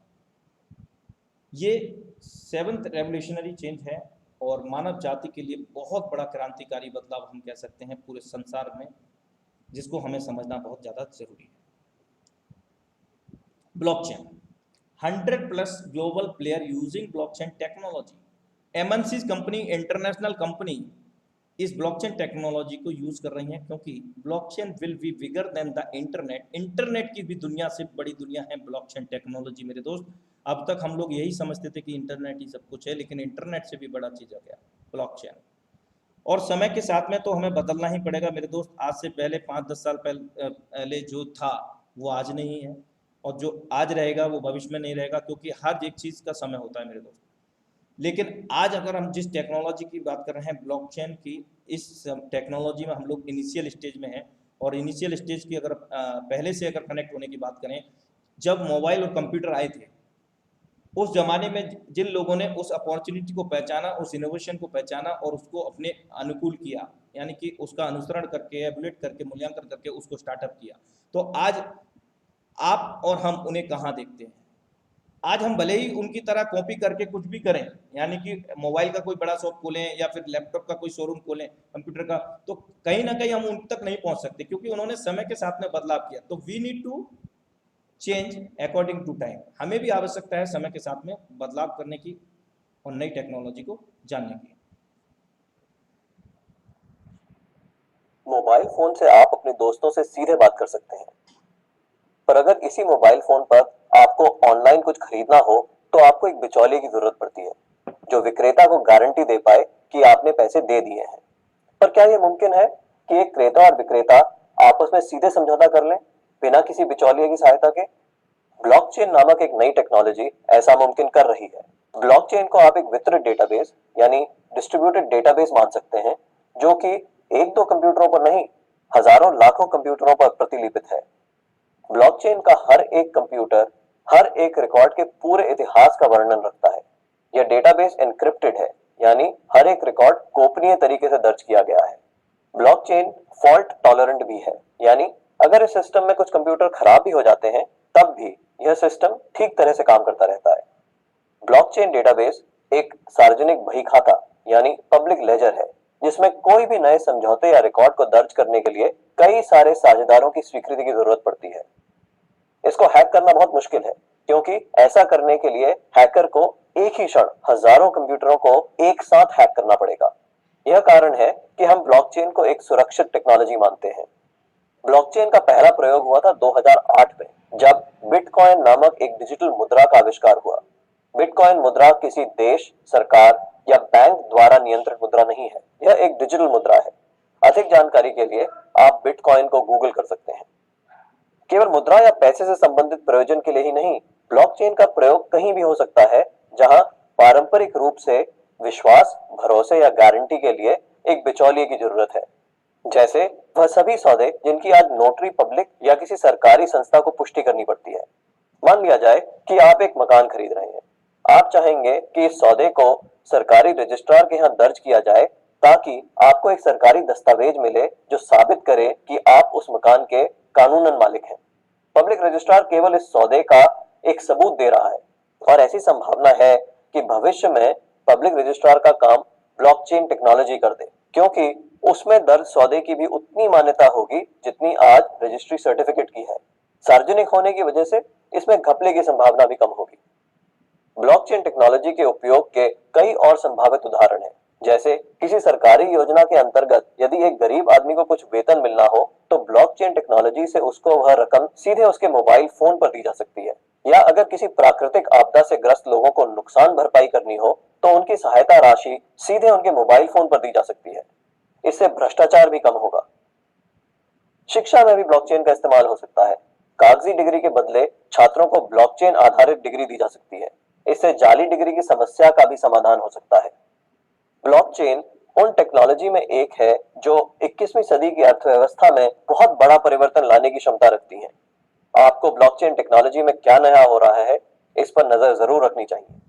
ये 7th रेवोल्यूशनरी चेंज है और मानव जाति के लिए बहुत बड़ा क्रांतिकारी बदलाव हम कह सकते हैं पूरे संसार में, जिसको हमें समझना बहुत ज़्यादा जरूरी है। Blockchain, 100+ global player using blockchain technology. MNC company, international company इस ब्लॉकचेन टेक्नोलॉजी को यूज कर रही हैं, क्योंकि blockchain will be bigger than the internet. Internet की भी दुनिया से बड़ी दुनिया है ब्लॉकचेन टेक्नोलॉजी मेरे दोस्त। अब तक हम लोग यही समझते थे कि इंटरनेट ही सब कुछ है, लेकिन इंटरनेट से भी बड़ा चीज आ गया ब्लॉकचेन। और समय के साथ में तो हमें बदलना ही पड़ेगा मेरे दोस्त। आज से पहले 5-10 साल पहले जो था वो आज नहीं है, और जो आज रहेगा वो भविष्य में नहीं रहेगा, क्योंकि हर एक चीज़ का समय होता है मेरे दोस्त। लेकिन आज अगर हम जिस टेक्नोलॉजी की बात कर रहे हैं ब्लॉकचेन की, इस टेक्नोलॉजी में हम लोग इनिशियल स्टेज में हैं। और इनिशियल स्टेज की अगर पहले से अगर कनेक्ट होने की बात करें, जब मोबाइल और कंप्यूटर आए थे, उस जमाने में जिन लोगों ने उस अपॉर्चुनिटी को पहचाना, उस इनोवेशन को पहचाना और उसको अपने अनुकूल किया, यानी कि उसका अनुसरण करके, एवुलेट करके, मूल्यांकन करके उसको स्टार्टअप किया, तो आज आप और हम उन्हें कहाँ देखते हैं। आज हम भले ही उनकी तरह कॉपी करके कुछ भी करें, यानी कि मोबाइल का कोई बड़ा शॉप खोलें या फिर लैपटॉप का कोई शोरूम खोलें, कंप्यूटर का, तो कहीं ना कहीं हम उन तक नहीं पहुंच सकते, क्योंकि उन्होंने समय के साथ में बदलाव किया। तो we need to change according to time. हमें भी आवश्यकता है समय के साथ में बदलाव करने की और नई टेक्नोलॉजी को जानने की। मोबाइल फोन से आप अपने दोस्तों से सीधे बात कर सकते हैं, पर अगर इसी मोबाइल फोन पर आपको ऑनलाइन कुछ खरीदना हो तो आपको एक बिचौलिए की जरूरत पड़ती है, जो विक्रेता को गारंटी दे पाए कि आपने पैसे दे दिए हैं। पर क्या यह मुमकिन है कि एक क्रेता और विक्रेता आपस में सीधे समझौता कर लें बिना किसी बिचौलिए की सहायता के? ब्लॉकचेन नामक एक नई टेक्नोलॉजी ऐसा मुमकिन कर रही है। ब्लॉकचेन को आप एक वितरित डेटाबेस यानी डिस्ट्रीब्यूटेड डेटाबेस मान सकते हैं, जो कि एक दो कंप्यूटरों पर नहीं, हजारों लाखों कंप्यूटरों पर प्रतिलिपित है। ब्लॉकचेन का हर एक कंप्यूटर हर एक रिकॉर्ड के पूरे इतिहास का वर्णन रखता है। यह डेटाबेस एन्क्रिप्टेड है, यानी हर एक रिकॉर्ड गोपनीय तरीके से दर्ज किया गया है। ब्लॉकचेन फॉल्ट टॉलरेंट भी है, यानी अगर इस सिस्टम में कुछ कंप्यूटर खराब भी हो जाते हैं तब भी यह सिस्टम ठीक तरह से काम करता रहता है। ब्लॉकचेन डेटाबेस एक सार्वजनिक बही खाता यानी पब्लिक लेजर है, जिसमें कोई भी नए समझौते या रिकॉर्ड को दर्ज करने के लिए कई सारे साझेदारों की स्वीकृति की जरूरत पड़ती है। इसको हैक करना बहुत मुश्किल है, क्योंकि ऐसा करने के लिए हैकर को एक ही क्षण हजारों कंप्यूटरों को एक साथ हैक करना पड़ेगा। यह कारण है कि हम ब्लॉकचेन को एक सुरक्षित टेक्नोलॉजी मानते हैं। ब्लॉकचेन का पहला प्रयोग हुआ था 2008 में, जब बिटकॉइन नामक एक डिजिटल मुद्रा का आविष्कार हुआ। बिटकॉइन मुद्रा किसी देश, सरकार या बैंक द्वारा नियंत्रित मुद्रा नहीं है, यह एक डिजिटल मुद्रा है। अधिक जानकारी के लिए आप बिटकॉइन को गूगल कर सकते हैं। केवल मुद्रा या पैसे से संबंधित प्रयोजन के लिए ही नहीं, ब्लॉकचेन का प्रयोग कहीं भी हो सकता है जहां पारंपरिक रूप से विश्वास, भरोसे या गारंटी के लिए एक बिचौलिए की जरूरत है। जैसे वह सभी सौदे जिनकी आज नोटरी पब्लिक या किसी सरकारी संस्था को पुष्टि करनी पड़ती है। मान लिया जाए कि आप एक मकान खरीद रहे हैं। आप चाहेंगे कि इस सौदे को सरकारी रजिस्ट्रार के यहाँ दर्ज किया जाए, ताकि आपको एक सरकारी दस्तावेज मिले जो साबित करे कि आप उस मकान के कानूनन मालिक हैं। पब्लिक रजिस्ट्रार केवल इस सौदे का एक सबूत दे रहा है, और ऐसी संभावना है कि भविष्य में पब्लिक रजिस्ट्रार का काम ब्लॉकचेन टेक्नोलॉजी कर दे, क्योंकि उसमें दर्ज सौदे की भी उतनी मान्यता होगी जितनी आज रजिस्ट्री सर्टिफिकेट की है। सार्वजनिक होने की वजह से इसमें घपले की संभावना भी कम होगी। ब्लॉकचेन टेक्नोलॉजी के उपयोग के कई और संभावित उदाहरण हैं, जैसे किसी सरकारी योजना के अंतर्गत यदि एक गरीब आदमी को कुछ वेतन मिलना हो तो ब्लॉकचेन टेक्नोलॉजी से उसको वह रकम सीधे उसके मोबाइल फोन पर दी जा सकती है। या अगर किसी प्राकृतिक आपदा से ग्रस्त लोगों को नुकसान भरपाई करनी हो तो उनकी सहायता राशि सीधे उनके मोबाइल फोन पर दी जा सकती है। इससे भ्रष्टाचार भी कम होगा। शिक्षा में भी ब्लॉकचेन का इस्तेमाल हो सकता है। कागजी डिग्री के बदले छात्रों को ब्लॉकचेन आधारित डिग्री दी जा सकती है। इससे जाली डिग्री की समस्या का भी समाधान हो सकता है। ब्लॉकचेन उन टेक्नोलॉजी में एक है जो 21वीं सदी की अर्थव्यवस्था में बहुत बड़ा परिवर्तन लाने की क्षमता रखती है। आपको ब्लॉकचेन टेक्नोलॉजी में क्या नया हो रहा है, इस पर नजर जरूर रखनी चाहिए।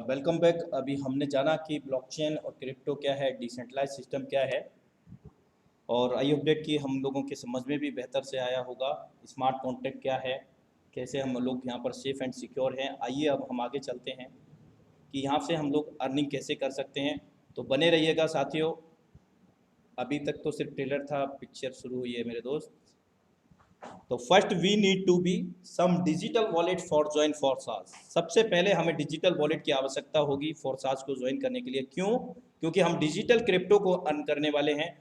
Welcome back. अभी हमने जाना कि ब्लॉकचेन और क्रिप्टो क्या है, डिसेंट्रलाइज सिस्टम क्या है, और आई अपडेट की हम लोगों के समझ में भी बेहतर से आया होगा। स्मार्ट कॉन्ट्रैक्ट क्या है, कैसे हम लोग यहाँ पर सेफ़ एंड सिक्योर हैं। आइए अब हम आगे चलते हैं कि यहाँ से हम लोग अर्निंग कैसे कर सकते हैं। तो बने रहिएगा साथियों। अभी तक तो सिर्फ ट्रेलर था, पिक्चर शुरू हुई है मेरे दोस्त। तो first we need to be some digital wallet for join Forsage. सबसे पहले हमें डिजिटल वॉलेट की आवश्यकता होगी फॉरसाज को ज्वाइन करने के लिए। क्यों? क्योंकि हम डिजिटल क्रिप्टो को अर्न करने वाले हैं,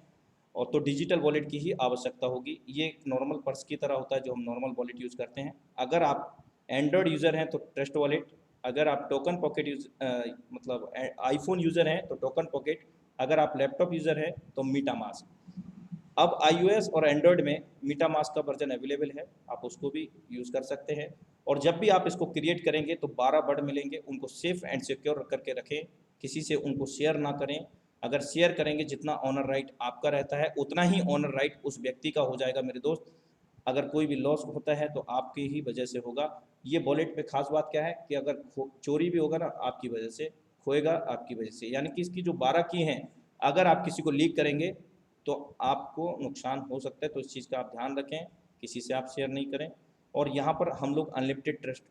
और तो डिजिटल वॉलेट की ही आवश्यकता होगी। ये एक नॉर्मल पर्स की तरह होता है जो हम नॉर्मल वॉलेट यूज़ करते हैं। अगर आप एंड्रॉयड यूज़र हैं तो ट्रस्ट वॉलेट, अगर आप टोकन पॉकेट मतलब आईफोन यूज़र हैं तो टोकन पॉकेट, अगर आप लैपटॉप यूज़र हैं तो मीटामास्क। अब iOS और एंड्रॉयड में मीटामास्क का वर्जन अवेलेबल है, आप उसको भी यूज़ कर सकते हैं। और जब भी आप इसको क्रिएट करेंगे तो 12 वर्ड मिलेंगे, उनको सेफ एंड सिक्योर करके रखें, किसी से उनको शेयर ना करें। अगर शेयर करेंगे जितना ऑनर राइट आपका रहता है उतना ही ऑनर राइट उस व्यक्ति का हो जाएगा मेरे दोस्त। अगर कोई भी लॉस होता है तो आपकी ही वजह से होगा। ये वॉलेट पे खास बात क्या है कि अगर चोरी भी होगा ना आपकी वजह से, खोएगा आपकी वजह से। यानी कि इसकी जो 12 की हैं, अगर आप किसी को लीक करेंगे तो आपको नुकसान हो सकता है। तो इस चीज़ का आप ध्यान रखें, किसी से आप शेयर नहीं करें। और यहाँ पर हम लोग अनलिमिटेड ट्रस्ट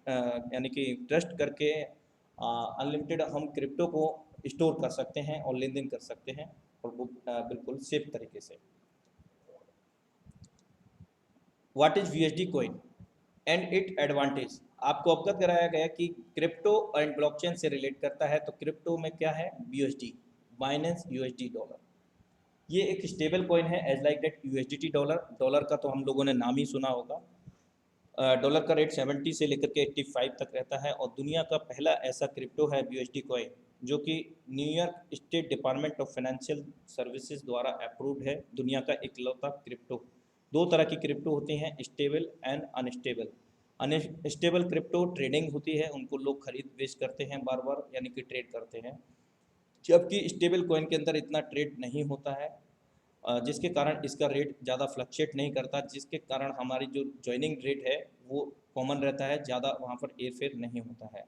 यानी कि ट्रस्ट करके अनलिमिटेड हम क्रिप्टो को स्टोर कर सकते हैं और लेन देन कर सकते हैं, और वो बिल्कुल सेफ तरीके से। What is USD coin and it advantage. आपको अवगत कराया गया कि क्रिप्टो एंड ब्लॉकचेन से रिलेट करता है। तो क्रिप्टो में क्या है? BUSD, Binance USD dollar. ये एक स्टेबल कॉइन है as like that USDT dollar. Dollar का तो हम लोगों ने नाम ही सुना होगा। डॉलर का रेट 70 से लेकर के 85 तक रहता है, और दुनिया का पहला ऐसा क्रिप्टो है BUSD कॉइन जो कि New York state department of financial services द्वारा अप्रूव्ड है। दुनिया का इकलौता क्रिप्टो। दो तरह की क्रिप्टो होती हैं, stable and unstable. Unstable crypto trading होती है, उनको लोग खरीद बेच करते हैं बार बार, यानी कि ट्रेड करते हैं। जबकि स्टेबल कॉइन के अंदर इतना ट्रेड नहीं होता है, जिसके कारण इसका रेट ज़्यादा फ्लक्चुएट नहीं करता, जिसके कारण हमारी जो ज्वाइनिंग रेट है वो कॉमन रहता है, ज़्यादा वहाँ पर एयरफेयर नहीं होता है।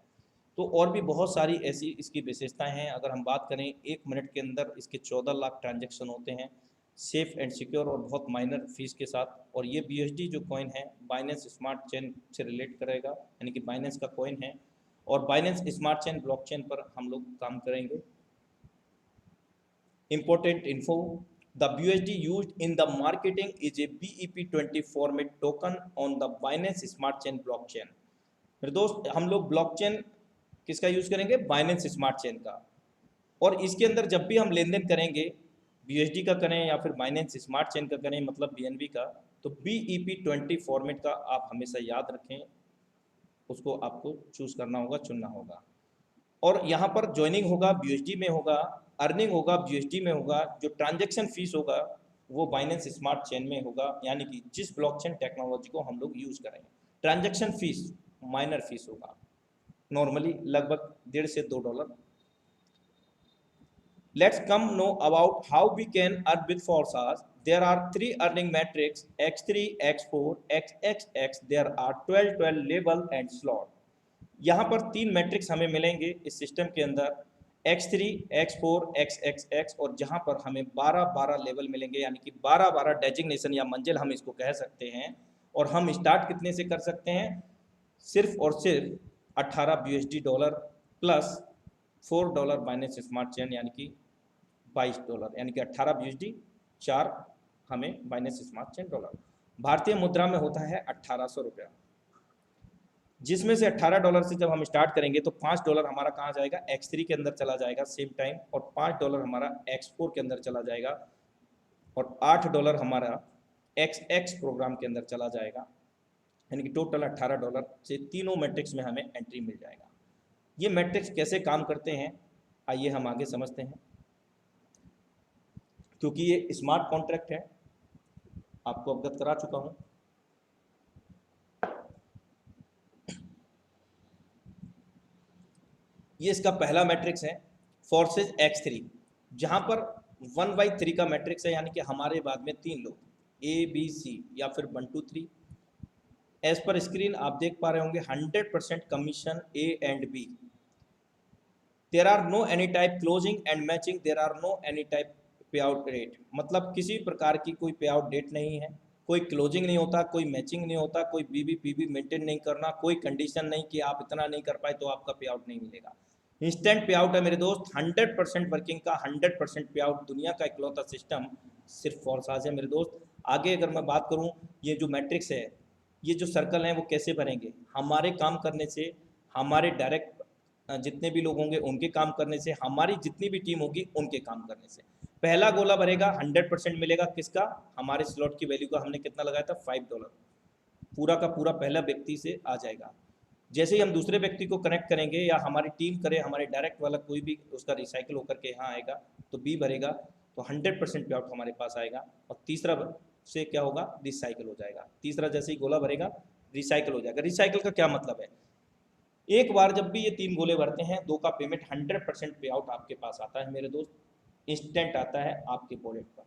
तो और भी बहुत सारी ऐसी इसकी विशेषताएं हैं। अगर हम बात करें, 1 मिनट के अंदर इसके 14 लाख ट्रांजैक्शन होते हैं, सेफ एंड सिक्योर और बहुत माइनर फीस के साथ। और ये BUSD जो कॉइन है बाइनेंस स्मार्ट चेन से रिलेट करेगा, यानी कि बाइनेंस का कॉइन है, और बाइनेंस स्मार्ट चेन ब्लॉकचेन पर हम लोग काम करेंगे। Important info: the BUSD used in the marketing is a BEP20 format token on the Binance Smart Chain blockchain। मेरे दोस्त, हम लोग ब्लॉकचेन किसका यूज़ करेंगे? बाइनेंस स्मार्ट चेन का। और इसके अंदर जब भी हम लेन देन करेंगे, BUSD का करें या फिर बाइनेंस स्मार्ट चेन का करें, मतलब BNB का, तो BEP20 फॉर्मेट का आप हमेशा याद रखें, उसको आपको चूज़ करना होगा, चुनना होगा। और यहाँ पर ज्वाइनिंग होगा BUSD में होगा, अर्निंग होगा BUSD में होगा, जो ट्रांजैक्शन फीस होगा वो बाइनेंस स्मार्ट चेन में होगा, यानी कि जिस ब्लॉकचेन टेक्नोलॉजी को हम लोग यूज़ करेंगे। ट्रांजैक्शन फीस माइनर फीस होगा, नॉर्मली लगभग $1.5 से $2। Let's come know about how we can earn with Forsage. There are 3 earning metrics: X3, X4, XXX. There are 12 level and slot. यहाँ पर 3 मैट्रिक्स हमें मिलेंगे इस सिस्टम के अंदर, X3, X4, XXX, और जहाँ पर हमें 12 लेवल मिलेंगे, यानी कि 12 डेजिग्नेशन या मंजिल हम इसको कह सकते हैं। और हम स्टार्ट कितने से कर सकते हैं? सिर्फ और सिर्फ 18 BUSD dollar plus $4 Binance smart chain, यानी कि $22, यानी कि 18 BUSD, 4 हमें बाइनेंस स्मार्ट चेन डॉलर। भारतीय मुद्रा में होता है 1800 रुपया। जिसमें से $18 से जब हम स्टार्ट करेंगे तो $5 हमारा कहाँ जाएगा, X3 के अंदर चला जाएगा सेम टाइम, और $5 हमारा X4 के अंदर चला जाएगा, और $8 हमारा XX प्रोग्राम के अंदर चला जाएगा। यानी कि टोटल $18 से तीनों मैट्रिक्स में हमें एंट्री मिल जाएगा। ये मैट्रिक्स कैसे काम करते हैं आइए हम आगे समझते हैं, क्योंकि ये स्मार्ट कॉन्ट्रैक्ट है, आपको अवगत करा चुका हूं। ये इसका पहला मैट्रिक्स है फोर्सेज X3, जहां पर 1/3 का मैट्रिक्स है, यानी कि हमारे बाद में 3 लोग ABC या फिर 1 2 3। एज पर स्क्रीन आप देख पा रहे होंगे 100% commission A and B। There are no any type closing and matching, there are no any type pay out rate, मतलब किसी प्रकार की कोई पे आउट डेट नहीं है, कोई क्लोजिंग नहीं होता, कोई मैचिंग नहीं होता, कोई BB मेंटेन नहीं करना, कोई कंडीशन नहीं कि आप इतना नहीं कर पाए तो आपका पे आउट नहीं मिलेगा। इंस्टेंट पे आउट है मेरे दोस्त, 100% वर्किंग का 100% पे आउट, दुनिया का इकलौता सिस्टम सिर्फ फॉरसाज है मेरे दोस्त। आगे अगर मैं बात करूं, ये जो मैट्रिक्स है, ये जो सर्कल हैं वो कैसे भरेंगे, हमारे काम करने से, हमारे डायरेक्ट जितने भी लोग होंगे उनके काम करने से, हमारी जितनी भी टीम होगी उनके काम करने से। पहला गोला भरेगा 100% मिलेगा, किसका, हमारे स्लॉट की वैल्यू का हमने कितना लगाया था $5, पूरा का पूरा पहला व्यक्ति से आ जाएगा। जैसे ही हम दूसरे व्यक्ति को कनेक्ट करेंगे या हमारी टीम करे, हमारे डायरेक्ट वाला कोई भी उसका रिसाइकिल होकर के यहाँ आएगा तो B भरेगा तो 100% पे आउट हमारे पास आएगा, और तीसरा से क्या होगा, रिसाइकिल हो जाएगा। तीसरा जैसे ही गोला भरेगा रिसाइकिल हो जाएगा। रिसाइकिल का क्या मतलब है, एक बार जब भी ये 3 गोले भरते हैं, 2 का पेमेंट 100% पे आउट आपके पास आता है मेरे दोस्त, इंस्टेंट आता है आपके वॉलेट पर।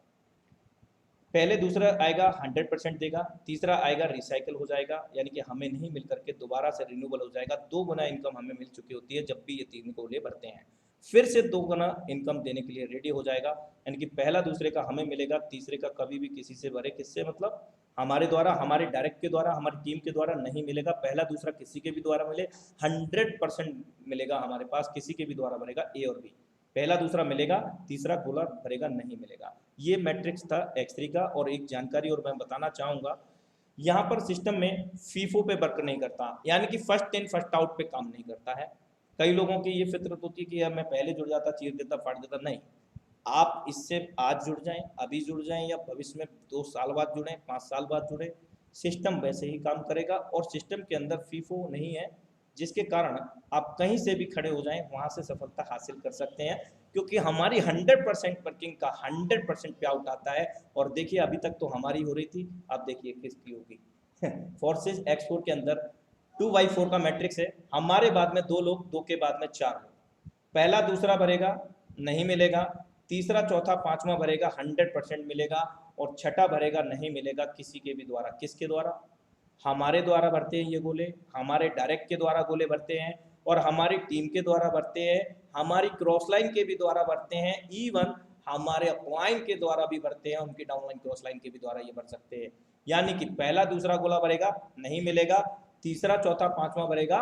पहले दूसरा आएगा 100% देगा, तीसरा आएगा रिसाइकिल हो जाएगा, यानी कि हमें नहीं मिल करके दोबारा से रिन्यूएबल हो जाएगा। 2 गुना इनकम हमें मिल चुकी होती है जब भी ये 3 गोले भरते हैं, फिर से 2 गुना इनकम देने के लिए रेडी हो जाएगा। यानी कि पहला दूसरे का हमें मिलेगा, तीसरे का कभी भी किसी से भरे, किससे मतलब हमारे द्वारा, हमारे डायरेक्ट के द्वारा, हमारी टीम के द्वारा नहीं मिलेगा। पहला दूसरा किसी के भी द्वारा मिले, 100% मिलेगा हमारे पास, किसी के भी द्वारा भरेगा A और B, पहला दूसरा मिलेगा, तीसरा गोला भरेगा नहीं मिलेगा। ये मैट्रिक्स था X3 का। और एक जानकारी और मैं बताना चाहूँगा, यहाँ पर सिस्टम में फीफो पे वर्क नहीं करता, यानी कि फर्स्ट इन फर्स्ट आउट पे काम नहीं करता है। कई लोगों की ये फितरत होती है कि यार मैं पहले जुड़ जाता, चीर देता, फाड़ देता, नहीं, आप इससे आज जुड़ जाएं, अभी जुड़ जाएं, या भविष्य में 2 साल बाद जुड़ें, 5 साल बाद जुड़े, सिस्टम वैसे ही काम करेगा। और सिस्टम के अंदर फीफो नहीं है, जिसके कारण आप कहीं से भी खड़े हो जाएं वहां से सफलता हासिल कर सकते हैं, क्योंकि हमारी 100% वर्किंग का 100% पे आउट आता है। और देखिए अभी तक तो हमारी हो रही थी, अब देखिए किसकी होगी। फोर्सेज X4 के अंदर 2/4 का मैट्रिक्स है, हमारे बाद में 2 लोग, 2 के बाद में 4 लोग, पहला दूसरा भरेगा नहीं मिलेगा, तीसरा चौथा पांचवा भरेगा 100% मिलेगा, और छठा भरेगा नहीं मिलेगा किसी के भी द्वारा। किसके द्वारा, हमारे द्वारा भरते हैं ये गोले, हमारे डायरेक्ट के द्वारा गोले भरते हैं, और हमारी टीम के द्वारा भरते हैं, हमारी क्रॉस लाइन के भी द्वारा भरते हैं, इवन हमारे अपलाइन के द्वारा भी भरते हैं, उनकी डाउनलाइन क्रॉस लाइन के भी द्वारा ये भर सकते हैं। यानी कि पहला दूसरा गोला भरेगा नहीं मिलेगा, तीसरा चौथा पांचवा भरेगा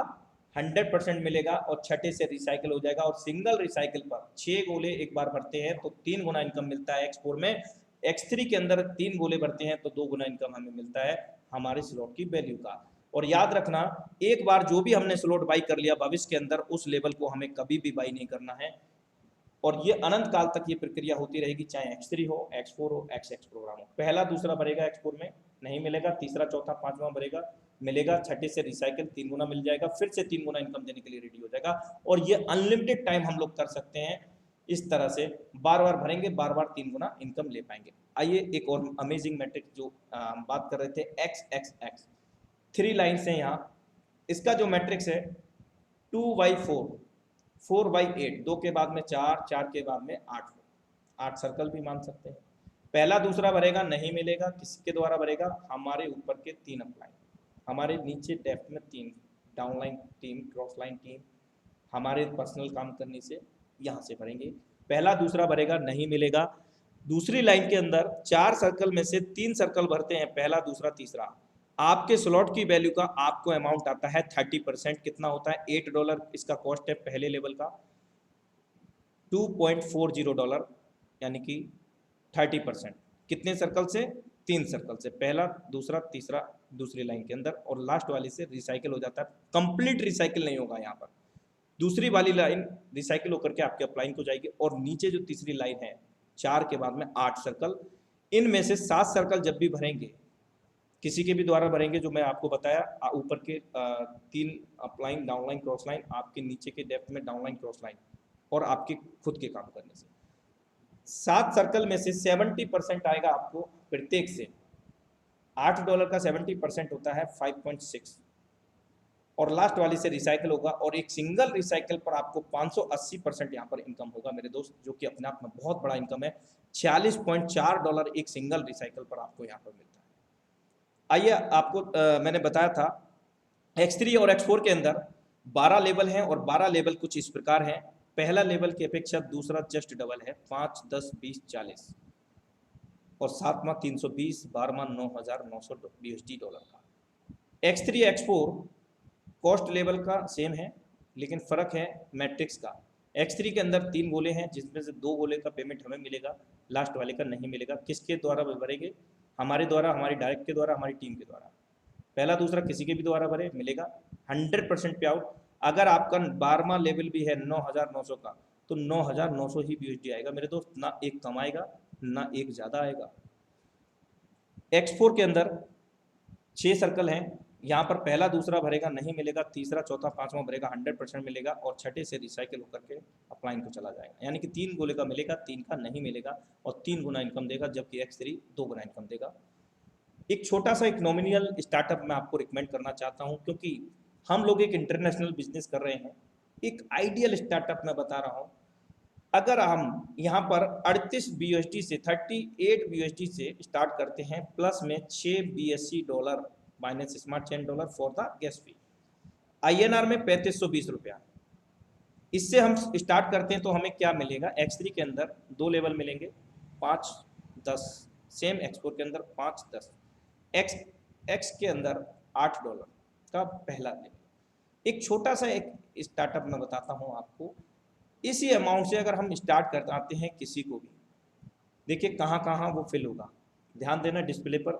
100% मिलेगा, और छठे से रिसाइकिल हो जाएगा। और सिंगल रिसाइकिल पर 6 गोले एक बार भरते हैं तो 3 गुना इनकम मिलता है X4 में। X3 के अंदर 3 गोले भरते हैं तो 2 गुना इनकम हमें मिलता है हमारे स्लॉट की वैल्यू का। और याद रखना, एक बार जो भी हमने स्लॉट बाई कर लिया, भविष्य के अंदर उस लेवल को हमें कभी भी बाई नहीं करना है, और ये अनंत काल तक ये प्रक्रिया होती रहेगी, चाहे X3 हो, X4 हो, XX प्रोग्राम हो। पहला दूसरा भरेगा X4 में नहीं मिलेगा, तीसरा चौथा पांचवा भरेगा मिलेगा, छठे से रिसाइकिल 3 गुना मिल जाएगा, फिर से 3 गुना इनकम देने के लिए रेडी हो जाएगा। और ये अनलिमिटेड टाइम हम लोग कर सकते हैं, इस तरह से बार बार भरेंगे, बार बार 3 गुना इनकम ले पाएंगे। आइए एक और अमेजिंग मैट्रिक्स जो हम बात कर रहे थे, XXX 3 लाइन्स हैं यहाँ, इसका जो मैट्रिक्स है 2/4, 4/8, 2 के बाद में 4, 4 के बाद में 8, 8 सर्कल भी मान सकते हैं। पहला दूसरा भरेगा नहीं मिलेगा, किसके द्वारा भरेगा, हमारे ऊपर के 3 अपलाइन, हमारे नीचे डेप्थ में 3 downline team, cross line team, हमारे पर्सनल काम करने से यहाँ से भरेंगे। पहला दूसरा भरेगा नहीं मिलेगा, दूसरी लाइन के अंदर 4 सर्कल में से 3 सर्कल भरते हैं, पहला दूसरा तीसरा, आपके स्लॉट की वैल्यू का आपको अमाउंट आता है 30%। कितना होता है, $8 इसका कॉस्ट है पहले लेवल का, $2.40, यानी कि 30%। कितने सर्कल से, 3 सर्कल से, पहला दूसरा तीसरा दूसरी लाइन के अंदर, और लास्ट वाली से रिसाइकिल हो जाता है। कंप्लीट रिसाइकिल नहीं होगा यहाँ पर, दूसरी वाली लाइन रिसाइकिल होकर के आपके अपलाइन को जाएगी। और नीचे जो तीसरी लाइन है 4 के बाद में 8 सर्कल, इनमें से 7 सर्कल जब भी भरेंगे, किसी के भी द्वारा भरेंगे, जो मैं आपको बताया ऊपर के 3 अपलाइन डाउनलाइन क्रॉस लाइन, आपके नीचे के डेप्थ में डाउनलाइन क्रॉस लाइन, और आपके खुद के काम करने से 7 सर्कल में से 70% आएगा आपको प्रत्येक से। $8 का 70% होता है 5.6, और लास्ट वाली से रिसाइकिल होगा, और एक सिंगल रिसाइकिल पर आपको 580% यहाँ पर इनकम होगा मेरे दोस्त, जो कि अपने आप में बहुत बड़ा इनकम है। $46.4 एक सिंगल रिसाइकिल पर आपको यहाँ पर मिलता है। आइए, आपको मैंने बताया था X3 और X4 के अंदर 12 लेवल हैं, और 12 लेवल कुछ इस प्रकार हैं। पहला लेवल की अपेक्षा दूसरा जस्ट डबल है, 5, 10, 20, 40, और 7वां 320, 12वां 9,900 USD का। X3 X4 कॉस्ट लेवल का सेम है, लेकिन फ़र्क है मैट्रिक्स का। X3 के अंदर 3 गोले हैं, जिसमें से 2 गोले का पेमेंट हमें मिलेगा, लास्ट वाले का नहीं मिलेगा। किसके द्वारा भरेंगे? हमारे द्वारा, हमारी डायरेक्ट के द्वारा, हमारी टीम के द्वारा। पहला दूसरा किसी के भी द्वारा भरे, मिलेगा 100% पे आउट। अगर आपका 12वां लेवल भी है 9,900 का, तो 9,900 ही USD आएगा मेरे दोस्त, ना एक कम आएगा ना एक ज़्यादा आएगा। X4 के अंदर 6 सर्कल हैं, यहाँ पर पहला दूसरा भरेगा नहीं मिलेगा, तीसरा चौथा पांचवा भरेगा 100% मिलेगा, और छठे से रिसाइकिल होकर के अपलाइन को चला जाएगा। यानी कि 3 गोले का मिलेगा, 3 का नहीं मिलेगा, और 3 गुना इनकम देगा, जबकि X3 2 गुना इनकम देगा। एक छोटा सा एक नॉमिनल स्टार्टअप मैं आपको रिकमेंड करना चाहता हूँ, क्योंकि हम लोग एक इंटरनेशनल बिजनेस कर रहे हैं। एक आइडियल स्टार्टअप मैं बता रहा हूँ। अगर हम यहाँ पर 38 BUSD से 38 BUSD से स्टार्ट करते हैं, प्लस में 6 BSC dollar minus smart chain dollar for the gas fee, INR में 3520 रुपया, इससे हम स्टार्ट करते हैं, तो हमें क्या मिलेगा? X3 के अंदर 2 लेवल मिलेंगे, 5, 10, सेम X4 के अंदर 5, 10, X के अंदर $8 का पहला लेवल। एक छोटा सा एक स्टार्टअप मैं बताता हूँ आपको। इसी अमाउंट से अगर हम स्टार्ट करते हैं किसी को भी, देखिए कहाँ कहाँ वो फिल होगा, ध्यान देना डिस्प्ले पर।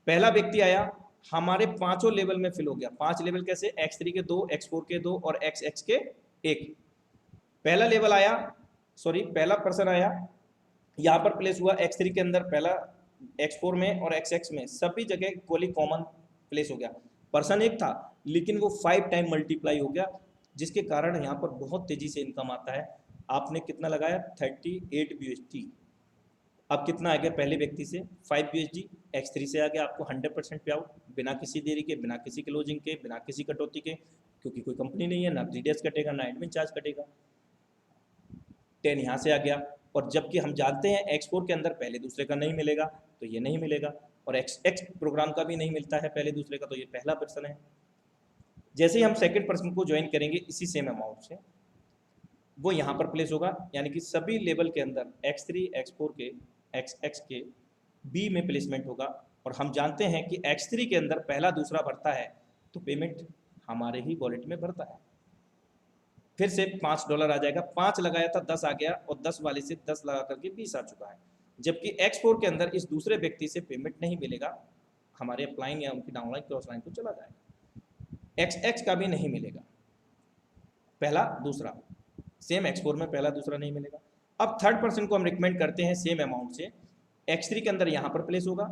पहला व्यक्ति आया, हमारे 5 लेवल में फिल हो गया। 5 लेवल कैसे? X3 के 2, X4 के 2 और XX के 1। पहला लेवल आया, सॉरी पहला पर्सन आया, यहाँ पर प्लेस हुआ X3 के अंदर, पहला X4 में और XX में, सभी जगह इक्वली कॉमन प्लेस हो गया। पर्सन एक था, लेकिन वो 5 टाइम मल्टीप्लाई हो गया, जिसके कारण यहाँ पर बहुत तेजी से इनकम आता है। आपने कितना लगाया? 38 BUSD। अब कितना आ गया पहले व्यक्ति से? 5 BUSD। X3 से आ गया आपको 100% पे आउट, बिना किसी देरी के, बिना किसी क्लोजिंग के, बिना किसी कटौती के, क्योंकि कोई कंपनी नहीं है, ना TDS कटेगा, ना एडमिन चार्ज कटेगा। 10 यहाँ से आ गया। और जबकि हम जानते हैं X4 के अंदर पहले दूसरे का नहीं मिलेगा, तो ये नहीं मिलेगा, और XX प्रोग्राम का भी नहीं मिलता है पहले दूसरे का, तो ये पहला पर्सन है। जैसे ही हम सेकंड पर्सन को ज्वाइन करेंगे इसी सेम अमाउंट से, वो यहाँ पर प्लेस होगा, यानी कि सभी लेवल के अंदर X3, X4 के, XX के B में प्लेसमेंट होगा। और हम जानते हैं कि X3 के अंदर पहला दूसरा भरता है, तो पेमेंट हमारे ही वॉलेट में भरता है। फिर से $5 आ जाएगा, 5 लगाया था 10 आ गया, और 10 वाले से 10 लगा करके 20 आ चुका है। जबकि X4 के अंदर इस दूसरे व्यक्ति से पेमेंट नहीं मिलेगा, हमारे अपलाइन या उनकी डाउनलाइन क्रॉस लाइन को चला जाएगा। XX का भी नहीं मिलेगा, पहला दूसरा सेम X4 में पहला दूसरा नहीं मिलेगा। अब थर्ड पर्सन को हम रिकमेंड करते हैं सेम अमाउंट से, X3 के अंदर यहाँ पर प्लेस होगा,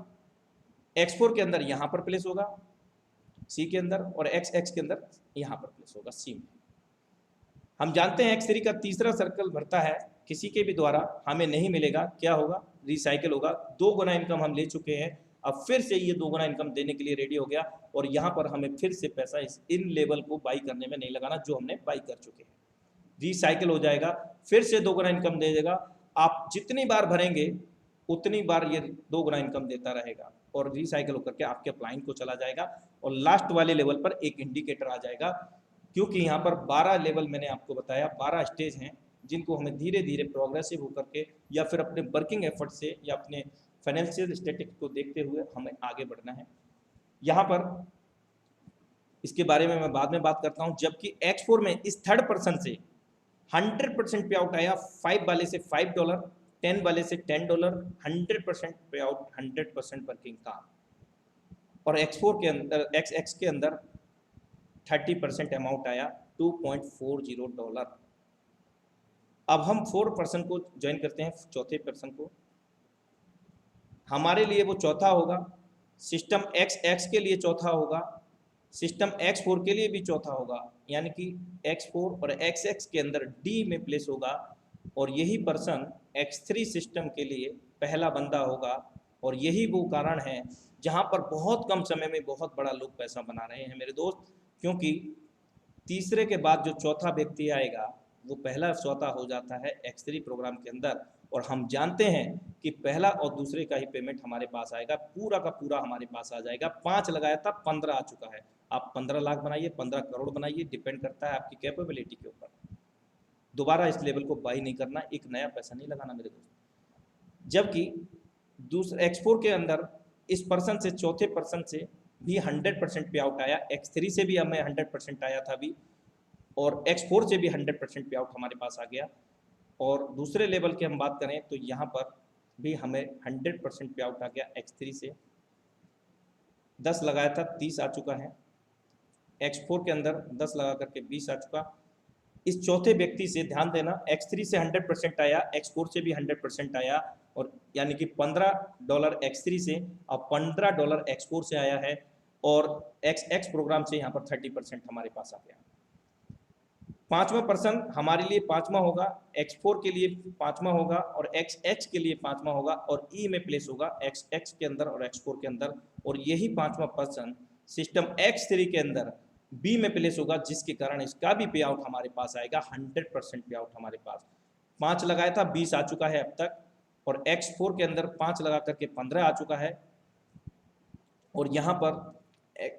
X4 के अंदर यहाँ पर प्लेस होगा C के अंदर, और XX के अंदर यहाँ पर प्लेस होगा C में। हम जानते हैं X3 का तीसरा सर्कल भरता है किसी के भी द्वारा, हमें नहीं मिलेगा, क्या होगा? रिसाइकिल होगा। 2 गुना इनकम हम ले चुके हैं, अब फिर से ये 2 गुना इनकम देने के लिए रेडी हो गया, और यहाँ पर हमें फिर से पैसा इन लेवल को बाई करने में नहीं लगाना, जो हमने बाई कर चुके हैं। रिसाइकिल हो जाएगा, फिर से 2 गुना इनकम दे देगा। आप जितनी बार भरेंगे उतनी बार ये 2 गुना इनकम देता रहेगा, और रिसाइकिल होकर के आपके अपलाइन को चला जाएगा, और लास्ट वाले लेवल पर एक इंडिकेटर आ जाएगा। क्योंकि यहाँ पर 12 लेवल मैंने आपको बताया, 12 स्टेज हैं, जिनको हमें धीरे धीरे प्रोग्रेसिव होकर के, या फिर अपने वर्किंग एफर्ट से, या अपने फाइनेंशियल स्टेटिक्स को देखते हुए हमें आगे बढ़ना है। यहाँ पर इसके बारे में मैं बाद में बात करता हूँ। जबकि X4 में इस थर्ड पर्सन से 100% पे आउट आया, 5 वाले से $5, 10 वाले से $10, 100% पे आउट, 100% वर्किंग का। और X4 के अंदर, XX के अंदर 30% अमाउंट आया, $2.40। अब हम 4 पर्सन को ज्वाइन करते हैं, चौथे पर्सन को। हमारे लिए वो चौथा होगा, सिस्टम XX के लिए चौथा होगा, सिस्टम X4 के लिए भी चौथा होगा, यानी कि X4 और XX के अंदर D में प्लेस होगा, और यही पर्सन X3 सिस्टम के लिए पहला बंदा होगा। और यही वो कारण है जहां पर बहुत कम समय में बहुत बड़ा लोग पैसा बना रहे हैं मेरे दोस्त, क्योंकि तीसरे के बाद जो चौथा व्यक्ति आएगा वो पहला चौथा हो जाता है X3 प्रोग्राम के अंदर। और हम जानते हैं कि पहला और दूसरे का ही पेमेंट हमारे पास आएगा, पूरा का पूरा हमारे पास आ जाएगा। 5 लगाया था, 15 आ चुका है। आप 15 लाख बनाइए, 15 करोड़ बनाइए, डिपेंड करता है आपकी कैपेबिलिटी के ऊपर। दोबारा इस लेवल को बाई नहीं करना, एक नया पैसा नहीं लगाना मेरे दोस्त। जबकि दूसरे X4 के अंदर इस पर्सन से, चौथे पर्सन से भी 100% पे आउट आया, X3 से भी हमें 100% आया था अभी, और X4 से भी 100% पे आउट हमारे पास आ गया। और दूसरे लेवल की हम बात करें तो यहाँ पर भी हमें 100% पे आउट आ गया। X3 से 10 लगाया था, 30 आ चुका है। X4 के अंदर 10 लगा करके 20 आ चुका। इस चौथे व्यक्ति से ध्यान देना, X3 से 100% आया, X4 से भी 100% आया, और यानी कि $15 X3 से और $15 X4 से आया है, और XX प्रोग्राम से यहाँ पर 30% हमारे पास आ गया। पांचवा पर्सन हमारे लिए पांचवा होगा, X4 के लिए पांचवा होगा, और XX के लिए पांचवा होगा, और E में प्लेस होगा XX के अंदर और X4 के अंदर। और यही पांचवा पर्सन सिस्टम X3 के अंदर B में प्लेस होगा, जिसके कारण इसका भी पे आउट हमारे पास आएगा, 100% पे आउट हमारे पास। 5 लगाया था, 20 आ चुका है अब तक, और X4 के अंदर 5 लगा करके 15 आ चुका है, और यहाँ पर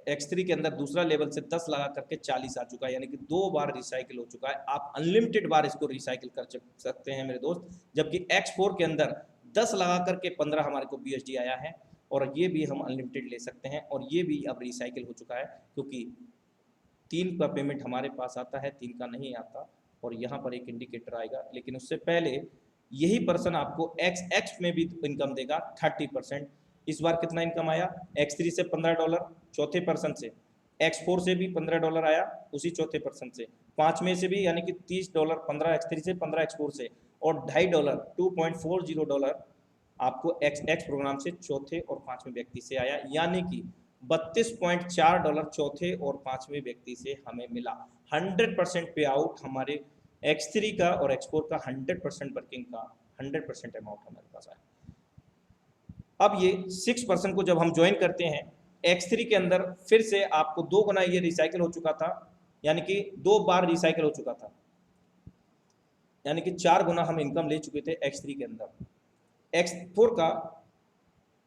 X3 के अंदर दूसरा लेवल से 10 लगा करके 40 आ चुका है, यानी कि 2 बार रिसाइकिल हो चुका है। आप अनलिमिटेड बार इसको रिसाइकिल कर सकते हैं मेरे दोस्त। जबकि X4 के अंदर 10 लगा करके 15 हमारे को BSD आया है, और ये भी हम अनलिमिटेड ले सकते हैं, और ये भी अब रिसाइकिल हो चुका है, क्योंकि 3 का पेमेंट हमारे पास आता है, 3 का नहीं आता। और यहाँ पर एक इंडिकेटर आएगा, लेकिन उससे पहले यही पर्सन आपको XX में भी इनकम देगा 30%। इस बार कितना इनकम आया, X3 से $15 चौथे पर्सन से, X4 से भी $15 आया उसी चौथे पर्सन से, 5 में से भी यानी कि $30, 15 X3 से, 15 X4 से, और $2.50 $2.40 आपको XX प्रोग्राम से चौथे और पांचवें व्यक्ति से आया, यानी कि $32.4 चौथे और पांचवें व्यक्ति से हमें मिला। 100% पे आउट हमारे X3 का और X4 का, 100% वर्किंग का 100% अमाउंट हमारे पास आया। अब ये 6 पर्सन को जब हम ज्वाइन करते हैं X3 के अंदर, फिर से आपको 2 गुना ये रिसाइकिल हो चुका था, यानी कि 2 बार रिसाइकिल हो चुका था, यानी कि 4 गुना हम इनकम ले चुके थे X3 के अंदर। X4 का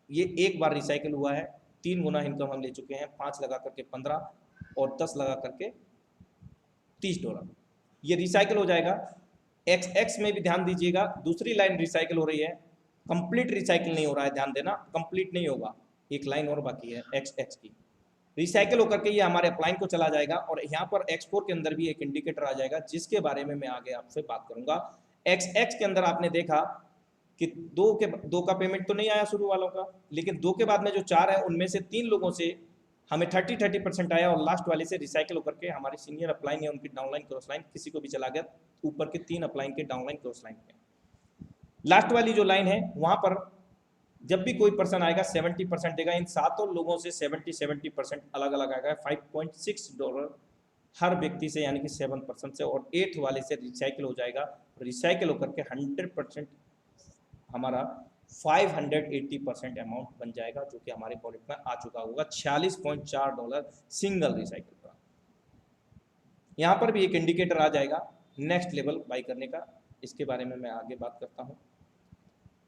ये 1 बार रिसाइकिल हुआ है, 3 गुना इनकम हम ले चुके हैं, 5 लगा करके 15 और 10 लगा करके $30। ये रिसाइकिल हो जाएगा। XX में भी ध्यान दीजिएगा, दूसरी लाइन रिसाइकिल हो रही है, कंप्लीट रिसाइकिल नहीं हो रहा है, ध्यान देना, कंप्लीट नहीं होगा, एक लाइन और बाकी है XX की। रिसाइकिल होकर के ये हमारे अपलाइन को चला जाएगा, और यहाँ पर X4 के अंदर भी एक इंडिकेटर आ जाएगा, जिसके बारे में मैं आगे आपसे बात करूंगा। XX के अंदर आपने देखा कि 2 का पेमेंट तो नहीं आया शुरू वालों का, लेकिन 2 के बाद में जो 4 है उनमें से 3 लोगों से हमें 30% आया, और लास्ट वाले से रिसाइकिल होकर के हमारे सीनियर अपलाइन या उनकी डाउनलाइन क्रॉस लाइन किसी को भी चला गया, ऊपर के 3 अपलाइन के डाउनलाइन क्रॉस लाइन पे। लास्ट वाली जो लाइन है वहां पर जब भी कोई पर्सन आएगा 70% देगा। इन 7 लोगों से 70% अलग अलग आएगा, $5.6 हर व्यक्ति से, यानी कि 7% से, और 8 वाले से रिसाइकिल हो जाएगा। रिसाइकिल होकर के 100% हमारा 580% अमाउंट बन जाएगा, जो कि हमारे वॉलेट में आ चुका होगा, $46.4 सिंगल रिसाइकिल का। यहाँ पर भी एक इंडिकेटर आ जाएगा नेक्स्ट लेवल बाई करने का, इसके बारे में मैं आगे बात करता हूँ।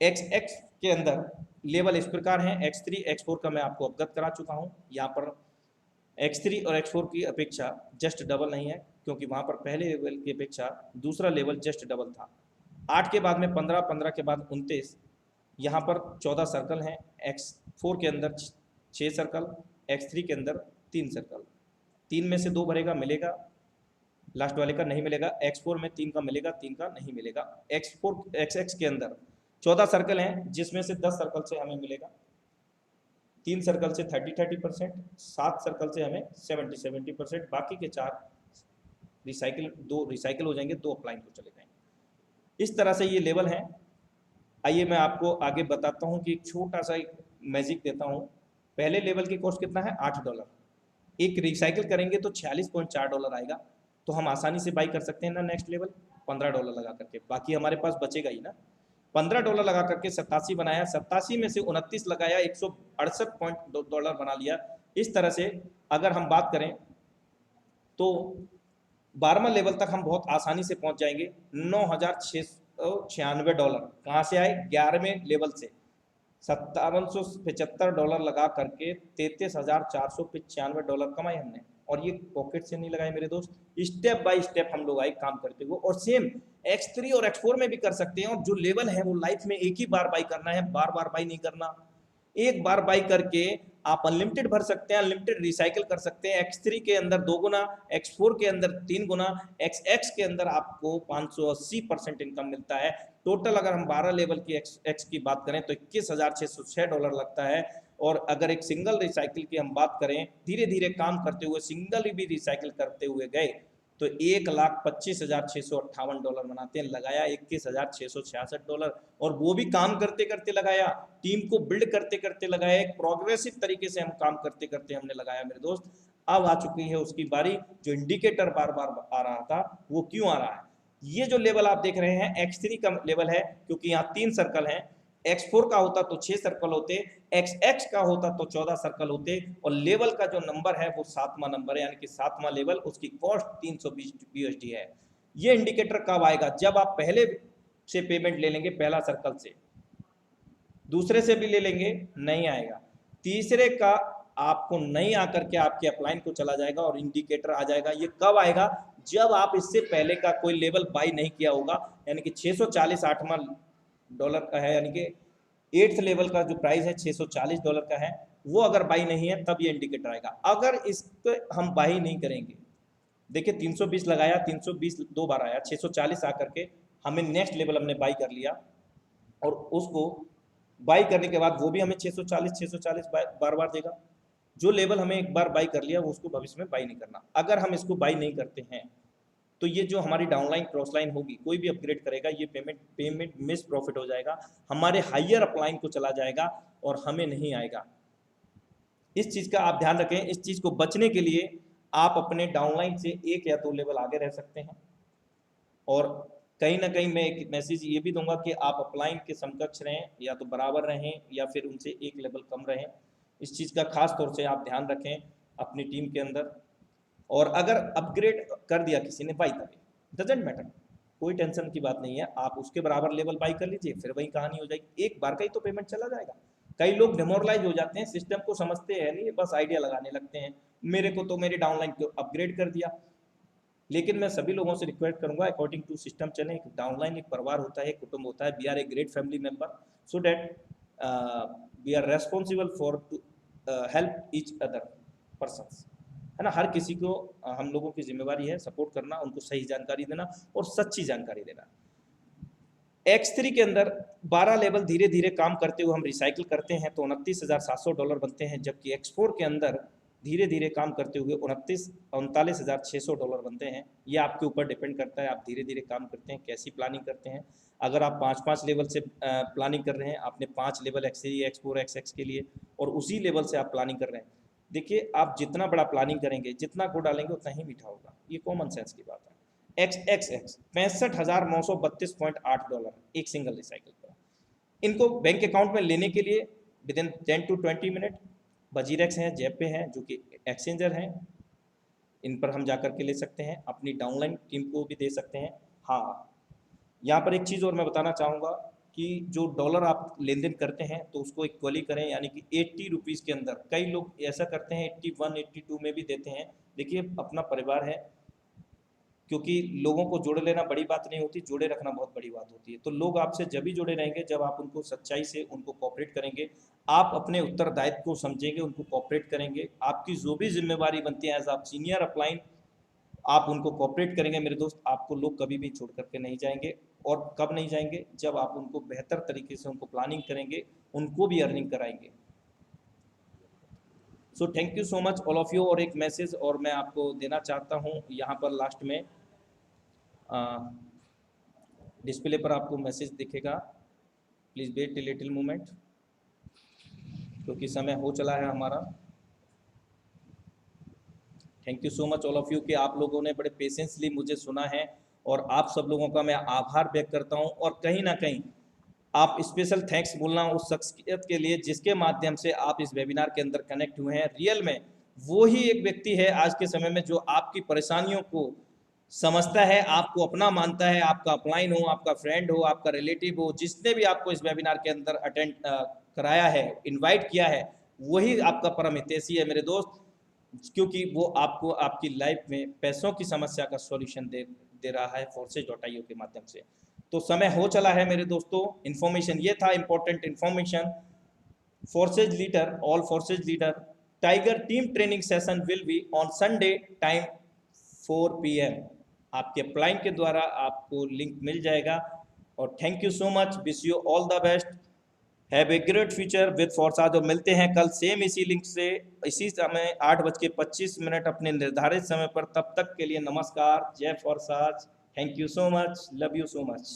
XX के अंदर लेवल इस प्रकार हैं, X3 X4 का मैं आपको अवगत करा चुका हूँ। यहाँ पर X3 और X4 की अपेक्षा जस्ट डबल नहीं है, क्योंकि वहाँ पर पहले लेवल की अपेक्षा दूसरा लेवल जस्ट डबल था। 8 के बाद में 15, 15 के बाद 29, यहाँ पर 14 सर्कल हैं। X4 के अंदर 6 सर्कल, X3 के अंदर 3 सर्कल। 3 में से 2 भरेगा मिलेगा, लास्ट वाले का नहीं मिलेगा। X4 में 3 का मिलेगा, 3 का नहीं मिलेगा। XX के अंदर 14 सर्कल हैं, जिसमें से 10 सर्कल से हमें मिलेगा, 3 सर्कल से 30% 7 सर्कल से हमें 70% बाकी के 4 रिसाइकिल, 2 रिसाइकिल हो जाएंगे, 2 अपलाइन को चले जाएंगे। इस तरह से ये लेवल हैं। आइए मैं आपको आगे बताता हूँ कि एक छोटा सा एक मैजिक देता हूँ। पहले लेवल की कॉस्ट कितना है, $8। एक रिसाइकिल करेंगे तो $46.4 आएगा, तो हम आसानी से बाई कर सकते हैं ना नेक्स्ट लेवल $15 लगा करके, बाकी हमारे पास बचेगा ही ना। $15 लगा करके 87 बनाया, 87 में से 29 लगाया, $168 बना लिया। इस तरह से अगर हम बात करें तो 12वां लेवल तक हम बहुत आसानी से पहुंच जाएंगे। $9,696 कहाँ से आए, 11वें लेवल से। $5775 लगा करके $33,495 कमाए हमने, और ये पॉकेट से नहीं लगाए मेरे दोस्त, स्टेप बाय स्टेप हम लोग आए काम करते हुए। और सेम X3 और X4 में भी कर सकते हैं। और जो लेवल है वो लाइफ में एक ही बार बाई करना है, बार बार बाई नहीं करना। एक बार बाई करके आप अनलिमिटेड भर सकते हैं, अनलिमिटेड रिसाइकिल कर सकते हैं। X3 के अंदर 2 गुना, X4 के अंदर 3 गुना, XX के अंदर आपको 580% इनकम मिलता है। टोटल अगर हम 12 लेवल की X की बात करें तो $21,606 लगता है। और अगर एक सिंगल रिसाइकिल की हम बात करें, धीरे धीरे काम करते हुए सिंगल भी रिसाइकिल करते हुए गए तो $1,25,658 बनाते हैं। लगाया $21,666, और वो भी काम करते करते लगाया, टीम को बिल्ड करते करते लगाया, एक प्रोग्रेसिव तरीके से हम काम करते करते हमने लगाया मेरे दोस्त। अब आ चुकी है उसकी बारी। जो इंडिकेटर बार बार आ रहा था वो क्यों आ रहा है, ये जो लेवल आप देख रहे हैं X3 का लेवल है, क्योंकि यहाँ 3 सर्कल हैं। X4 का होता तो 6 सर्कल होते, XX का होता तो 14 सर्कल होते, और लेवल का जो नंबर है वो 7वां नंबर है, यानी कि 7वां लेवल, उसकी कॉस्ट 320 USD है। ये इंडिकेटर कब आएगा, जब आप पहले से पेमेंट ले लेंगे, पहला सर्कल से, दूसरे से भी ले लेंगे, नहीं आएगा, तीसरे का आपको नहीं आकर के आपके अपलाइन को चला जाएगा और इंडिकेटर आ जाएगा। ये कब आएगा, जब आप इससे पहले का कोई लेवल बाई नहीं किया होगा, यानी कि 640 8वां डॉलर का है, यानी कि 8th लेवल का जो प्राइस है $640 का है, वो अगर बाई नहीं है तब ये इंडिकेटर आएगा। अगर इसको हम बाई नहीं करेंगे, देखिए 320 लगाया, 320 2 बार आया, 640 आकर के हमें नेक्स्ट लेवल हमने बाई कर लिया, और उसको बाई करने के बाद वो भी हमें 640 बार बार देगा। जो लेवल हमें एक बार बाई कर लिया वो उसको भविष्य में बाई नहीं करना। अगर हम इसको बाई नहीं करते हैं तो ये जो हमारी डाउनलाइन क्रॉस लाइन होगी, कोई भी अपग्रेड करेगा, ये पेमेंट मिस प्रॉफिट हो जाएगा, हमारे हायर अपलाइन को चला जाएगा और हमें नहीं आएगा। इस चीज़ का आप ध्यान रखें। इस चीज़ को बचने के लिए आप अपने डाउनलाइन से 1 या 2 लेवल आगे रह सकते हैं। और कहीं ना कहीं मैं एक मैसेज ये भी दूंगा कि आप अपलाइन के समकक्ष रहें, या तो बराबर रहें या फिर उनसे 1 लेवल कम रहें। इस चीज़ का खास तौर से आप ध्यान रखें अपनी टीम के अंदर। और अगर अपग्रेड कर दिया किसी ने, बाई करें, डजेंट मैटर, कोई टेंशन की बात नहीं है, आप उसके बराबर लेवल बाई कर लीजिए, फिर वही कहानी हो जाएगी, एक बार का ही तो पेमेंट चला जाएगा। कई लोग डिमोरलाइज हो जाते हैं, सिस्टम को समझते हैं नहीं, बस आइडिया लगाने लगते हैं, मेरे को तो मेरे डाउनलाइन को अपग्रेड कर दिया। लेकिन मैं सभी लोगों से रिक्वेस्ट करूंगा, अकॉर्डिंग टू सिस्टम चलें। एक डाउनलाइन एक परिवार होता है, एक कुटुंब होता है। We are a great family member, so that we are responsible for to help each other persons, है ना। हर किसी को हम लोगों की जिम्मेवारी है सपोर्ट करना, उनको सही जानकारी देना और सच्ची जानकारी देना। X3 के अंदर 12 लेवल धीरे धीरे काम करते हुए हम रिसाइकिल करते हैं तो $29,700 बनते हैं, जबकि X4 के अंदर धीरे धीरे काम करते हुए $39,600 बनते हैं। ये आपके ऊपर डिपेंड करता है, आप धीरे धीरे काम करते हैं, कैसी प्लानिंग करते हैं। अगर आप 5-5 लेवल से प्लानिंग कर रहे हैं, आपने 5 लेवल X3, X4, XX के लिए, और उसी लेवल से आप प्लानिंग कर रहे हैं, देखिए आप जितना बड़ा प्लानिंग करेंगे, जितना गुड़ डालेंगे उतना ही मीठा होगा, ये कॉमन सेंस की बात है। XXX $65,932.8 एक सिंगल रिसाइकिल पर। इनको बैंक अकाउंट में लेने के लिए with in 10 to 20 minute WazirX हैं, जेपे हैं, जो कि एक्सचेंजर हैं, इन पर हम जाकर के ले सकते हैं, अपनी डाउनलाइन टीम को भी दे सकते हैं। हाँ, यहाँ पर एक चीज़ और मैं बताना चाहूँगा कि जो डॉलर आप लेन देन करते हैं तो उसको इक्वली करें, यानी कि 80 रुपीज़ के अंदर। कई लोग ऐसा करते हैं 81, 82 में भी देते हैं। देखिए अपना परिवार है, क्योंकि लोगों को जोड़े लेना बड़ी बात नहीं होती, जोड़े रखना बहुत बड़ी बात होती है। तो लोग आपसे जब भी जुड़े रहेंगे जब आप उनको सच्चाई से उनको कोऑपरेट करेंगे, आप अपने उत्तरदायित्व को समझेंगे, उनको कोऑपरेट करेंगे, आपकी जो भी जिम्मेवारी बनती है एज आप सीनियर अपलाइन, आप उनको कोऑपरेट करेंगे मेरे दोस्त, आपको लोग कभी भी छोड़ करके नहीं जाएंगे। और कब नहीं जाएंगे, जब आप उनको बेहतर तरीके से उनको प्लानिंग करेंगे, उनको भी अर्निंग कराएंगे। So thank you so much all of you. और एक मैसेज और मैं आपको देना चाहता हूँ यहाँ पर लास्ट में, डिस्प्ले पर आपको मैसेज दिखेगा, please wait a little moment, क्योंकि समय हो चला है हमारा। Thank you so much all of you कि आप लोगों ने बड़े पेशेंसली मुझे सुना है, और आप सब लोगों का मैं आभार व्यक्त करता हूं। और कहीं ना कहीं आप स्पेशल थैंक्स बोलना उस शख्सियत के लिए जिसके माध्यम से आप इस वेबिनार के अंदर कनेक्ट हुए हैं। रियल में वो ही एक व्यक्ति है आज के समय में जो आपकी परेशानियों को समझता है, आपको अपना मानता है, आपका अपलाइन हो, आपका फ्रेंड हो, आपका रिलेटिव हो, जिसने भी आपको इस वेबिनार के अंदर अटेंड कराया है, इनवाइट किया है, वही आपका परम हितैषी है मेरे दोस्त, क्योंकि वो आपको आपकी लाइफ में पैसों की समस्या का सॉल्यूशन दे रहा है forces.io के माध्यम से। तो समय हो चला है मेरे दोस्तों, इन्फॉर्मेशन ये था, important information. Forces leader, all forces leader tiger team training session will be on Sunday time 4 PM। आपके अप्लाइन के द्वारा आपको लिंक मिल जाएगा। और thank you so much, wish you all the best, have a great future with Forsage. जो मिलते हैं कल सेम इसी लिंक से, इसी समय 8:25 अपने निर्धारित समय पर। तब तक के लिए नमस्कार, जय Forsage, thank you so much, love you so much.